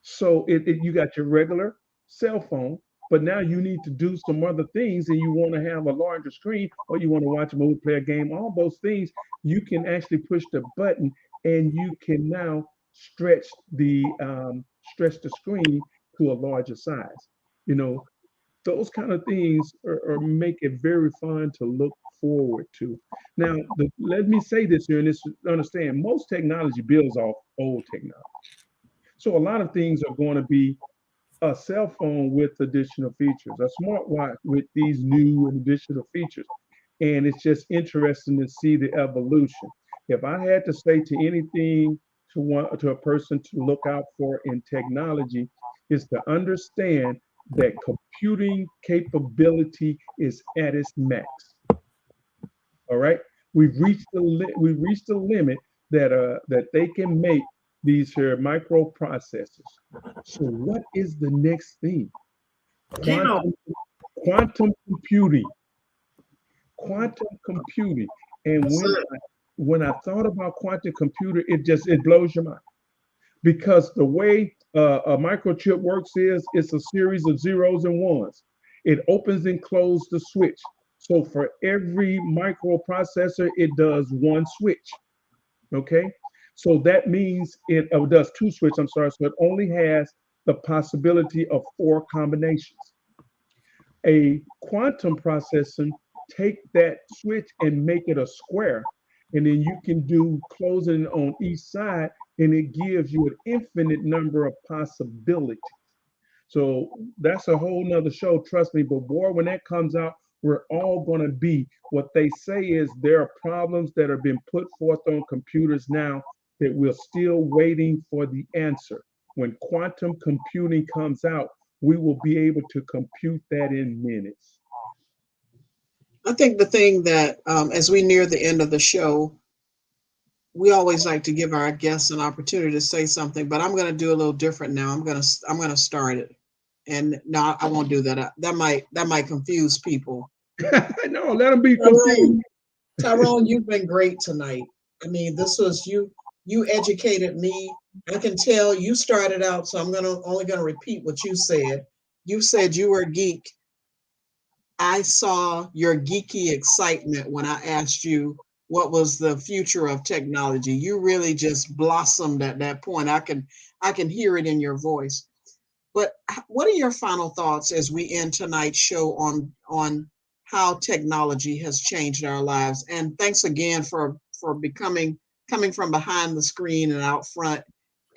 So you got your regular cell phone, but now you need to do some other things, and you want to have a larger screen, or you want to watch a movie, play a game. All those things, you can actually push the button, and you can now stretch the screen to a larger size. You know, those kind of things make it very fun to look forward to. Now, let me say this here, and this understand most technology builds off old technology. So a lot of things are going to be a cell phone with additional features, a smartwatch with these new and additional features. And it's just interesting to see the evolution. If I had to say to anything to a person to look out for in technology, is to understand that computing capability is at its max. All right, we've reached the limit that they can make these here microprocessors. So what is the next thing? Keynote. Quantum computing. Quantum computing. And Yes, sir. when I thought about quantum computer, it blows your mind, because the way a microchip works is it's a series of zeros and ones. It opens and closes the switch. So for every microprocessor, it does one switch. Okay. So that means it does two switches. I'm sorry. So it only has the possibility of 4 combinations. A quantum processor take that switch and make it a square, and then you can do closing on each side, and it gives you an infinite number of possibilities. So that's a whole nother show, trust me. But boy, when that comes out, we're all going to be, what they say is there are problems that have been put forth on computers now that we're still waiting for the answer. When quantum computing comes out, we will be able to compute that in minutes. I think the thing that, as we near the end of the show, we always like to give our guests an opportunity to say something, but I'm going to do a little different now. I'm going to start it, and no, I won't do that. That might confuse people. No, let them be Tyrone, confused. Tyrone, you've been great tonight. I mean, this was you. You educated me. I can tell you started out, so I'm only gonna repeat what you said. You said you were a geek. I saw your geeky excitement when I asked you what was the future of technology. You really just blossomed at that point. I can hear it in your voice. But what are your final thoughts as we end tonight's show on how technology has changed our lives? And thanks again for coming from behind the screen and out front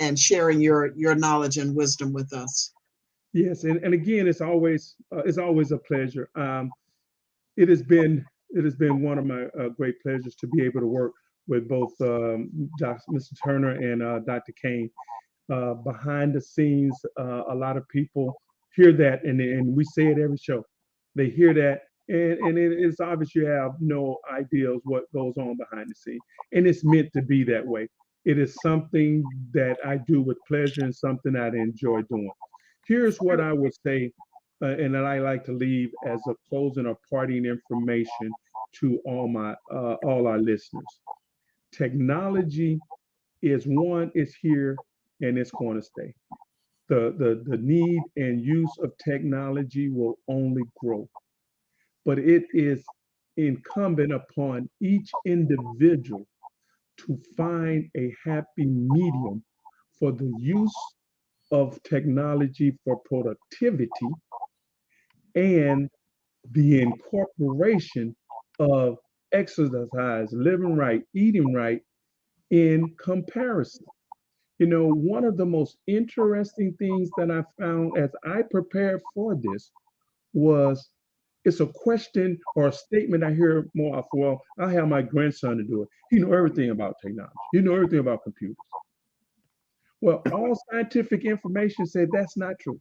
and sharing your knowledge and wisdom with us. Yes, and again, it's always a pleasure. It has been one of my great pleasures to be able to work with both Mr. Turner and Dr. Kane. Behind the scenes, a lot of people hear that, and we say it every show. They hear that, and it's obvious you have no idea what goes on behind the scene, and it's meant to be that way. It is something that I do with pleasure and something I enjoy doing. Here's what I would say, and that I like to leave as a closing or parting information to all our listeners. Technology is here, and it's going to stay. The need and use of technology will only grow, but it is incumbent upon each individual to find a happy medium for the use of technology for productivity and the incorporation of exercise, living right, eating right in comparison. You know, one of the most interesting things that I found as I prepared for this was, it's a question or a statement I hear more often. Well, I have my grandson to do it. He know everything about technology. He know everything about computers. Well, all scientific information said that's not true.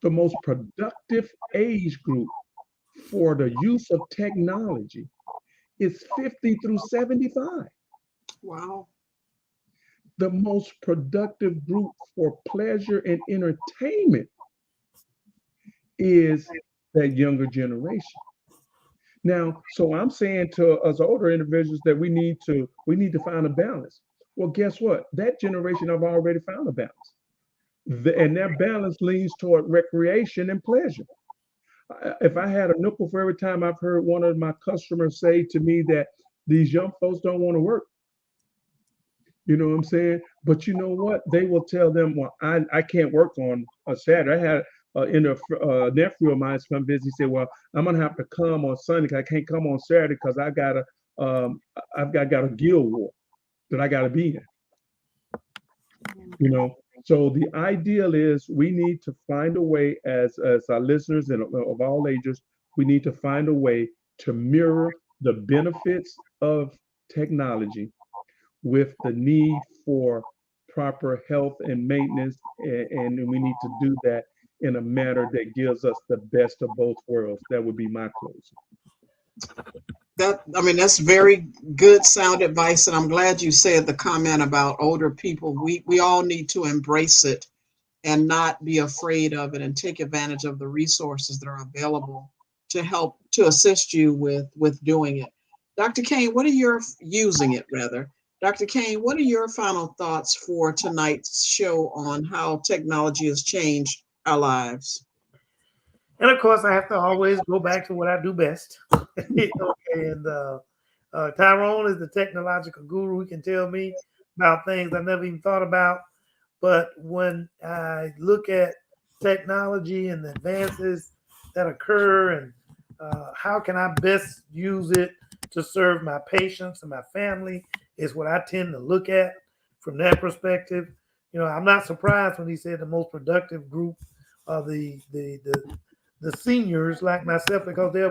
The most productive age group for the use of technology is 50 through 75. Wow. The most productive group for pleasure and entertainment is that younger generation. Now, so I'm saying to us older individuals that we need to find a balance. Well, guess what? That generation have already found a balance. And that balance leans toward recreation and pleasure. If I had a nickel for every time I've heard one of my customers say to me that these young folks don't want to work, you know what I'm saying? But you know what? They will tell them, well, I can't work on a Saturday. I had a nephew of mine come visit. He said, well, I'm gonna have to come on Sunday. I can't come on Saturday because I've got a guild war that I gotta be in. You know, so the ideal is we need to find a way as our listeners and of all ages, we need to find a way to mirror the benefits of technology with the need for proper health and maintenance, and we need to do that in a manner that gives us the best of both worlds. That would be my closing. That's very good sound advice. And I'm glad you said the comment about older people. We all need to embrace it and not be afraid of it and take advantage of the resources that are available to help to assist you with doing it. Dr. Kane, what are your using it rather? Dr. Kane, what are your final thoughts for tonight's show on how technology has changed our lives? And of course, I have to always go back to what I do best. Okay, and Tyrone is the technological guru. He can tell me about things I never even thought about. But when I look at technology and the advances that occur and how can I best use it to serve my patients and my family is what I tend to look at from that perspective. I'm not surprised when he said the most productive group are the seniors like myself, because they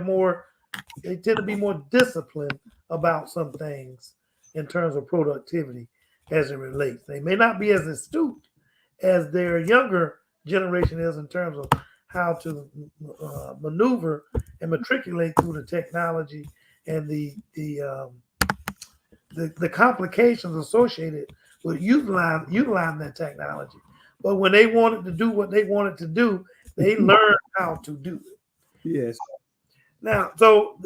tend to be more disciplined about some things in terms of productivity as it relates. They may not be as astute as their younger generation is in terms of how to maneuver and matriculate through the technology and the complications associated with utilizing that technology. But when they wanted to do what they wanted to do, they learned how to do it. Yes. Now,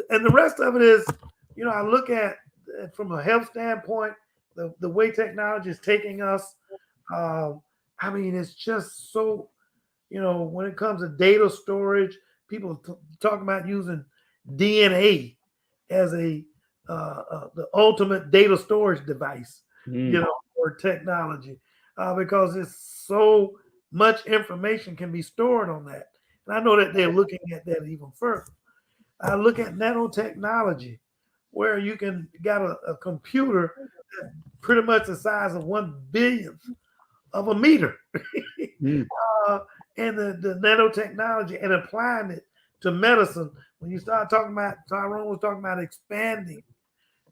and the rest of it is, I look at from a health standpoint, the way technology is taking us. It's just so, when it comes to data storage, people talk about using DNA as the ultimate data storage device, for technology, because it's so much information can be stored on that. And I know that they're looking at that even further. I look at nanotechnology, where you can got a computer pretty much the size of 1/1000th of a meter, and the nanotechnology and applying it to medicine. When you start talking about, Tyrone was talking about expanding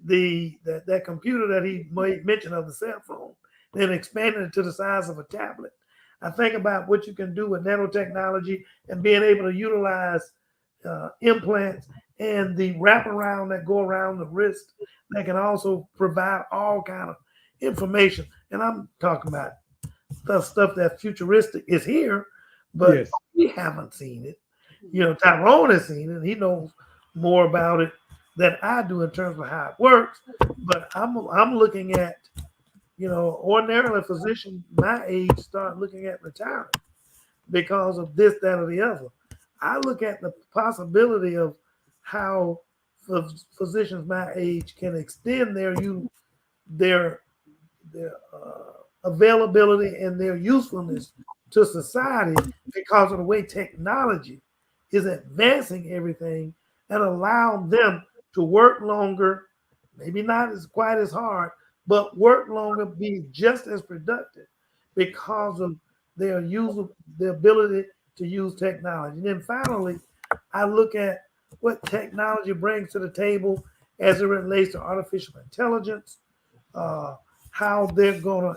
that computer that he made mention of, the cell phone, then expanding it to the size of a tablet. I think about what you can do with nanotechnology and being able to utilize implants and the wraparound that go around the wrist that can also provide all kind of information. And I'm talking about the stuff that futuristic is here, but yes, we haven't seen it. Tyrone has seen it. He knows more about it than I do in terms of how it works. But I'm looking at, ordinarily a physician my age start looking at retiring because of this, that, or the other. I look at the possibility of how physicians my age can extend their availability and their usefulness to society because of the way technology is advancing everything and allowing them to work longer, maybe not quite as hard, but work longer, be just as productive because of their ability to use technology. And then finally, I look at what technology brings to the table as it relates to artificial intelligence, how it's going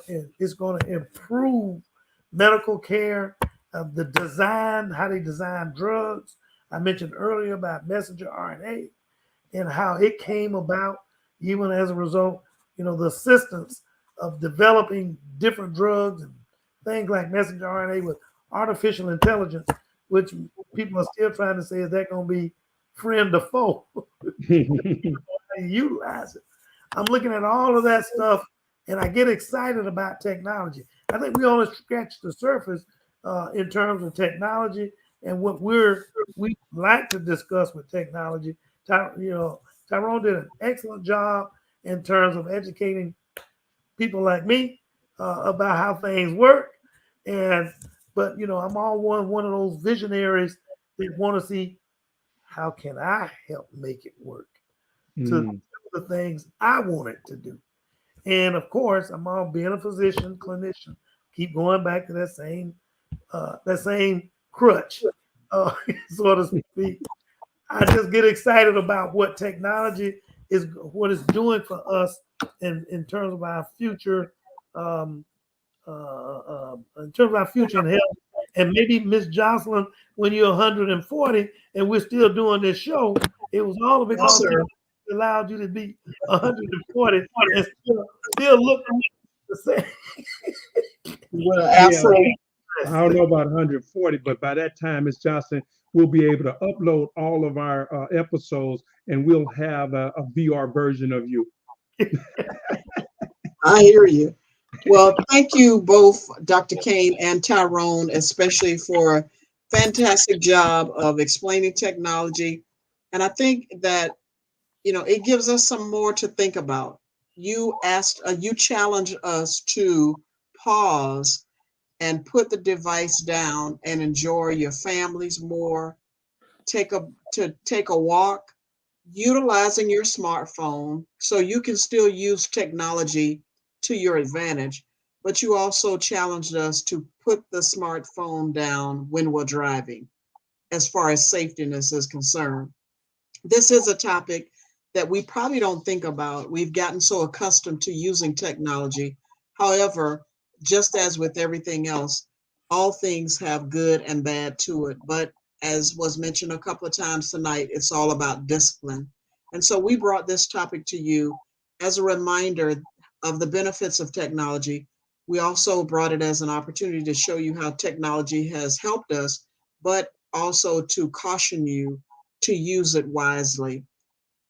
to improve medical care, the design, how they design drugs. I mentioned earlier about messenger RNA and how it came about even as a result, the assistance of developing different drugs and things like messenger RNA with artificial intelligence, which people are still trying to say, is that going to be friend or foe? Utilize it. I'm looking at all of that stuff and I get excited about technology. I think we only scratch the surface in terms of technology and what we like to discuss with technology. Tyrone did an excellent job in terms of educating people like me about how things work. But I'm all one of those visionaries that want to see how can I help make it work to do the things I want it to do. And of course, I'm all being a physician, clinician. Keep going back to that same crutch, so to speak. I just get excited about what technology is, what it's doing for us in terms of our future, in terms of our future in health. And maybe Miss Jocelyn, when you're 140 and we're still doing this show, it was all because allowed you to be 140 and still look the same. Well, Yeah, Afro, I don't know about 140, but by that time, Ms. Johnson, we'll be able to upload all of our episodes, and we'll have a VR version of you. I hear you. Well, thank you both, Dr. Kane and Tyrone, especially for a fantastic job of explaining technology. And I think that, it gives us some more to think about. You challenged us to pause and put the device down and enjoy your families more, take a walk, utilizing your smartphone so you can still use technology to your advantage, but you also challenged us to put the smartphone down when we're driving as far as safetyness is concerned. This is a topic that we probably don't think about. We've gotten so accustomed to using technology. However, just as with everything else, all things have good and bad to it. But as was mentioned a couple of times tonight, it's all about discipline. And so we brought this topic to you as a reminder of the benefits of technology. We also brought it as an opportunity to show you how technology has helped us, but also to caution you to use it wisely.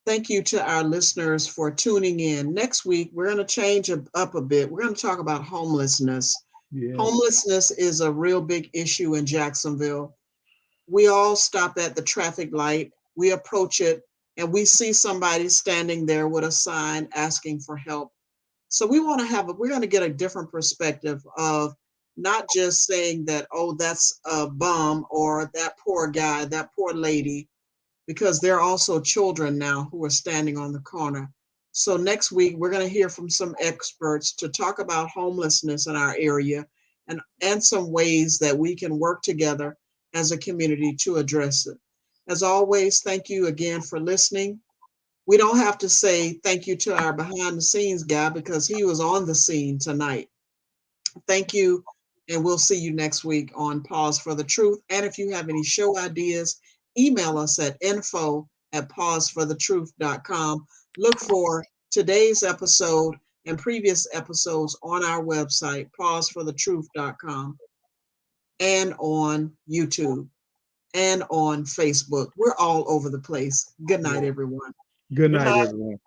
Thank you to our listeners for tuning in. Next week, we're going to change up a bit. We're going to talk about homelessness. Yeah. Homelessness is a real big issue in Jacksonville. We all stop at the traffic light, we approach it, and we see somebody standing there with a sign asking for help. So we're going to get a different perspective of not just saying that, oh, that's a bum or that poor guy, that poor lady, because there are also children now who are standing on the corner. So next week, we're going to hear from some experts to talk about homelessness in our area and some ways that we can work together as a community to address it. As always, thank you again for listening. We don't have to say thank you to our behind the scenes guy because he was on the scene tonight. Thank you, and we'll see you next week on Pause for the Truth. And if you have any show ideas, email us at info@pauseforthetruth.com. Look for today's episode and previous episodes on our website, pauseforthetruth.com, and on YouTube and on Facebook. We're all over the place. Good night, everyone. Good Good night, night. everyone.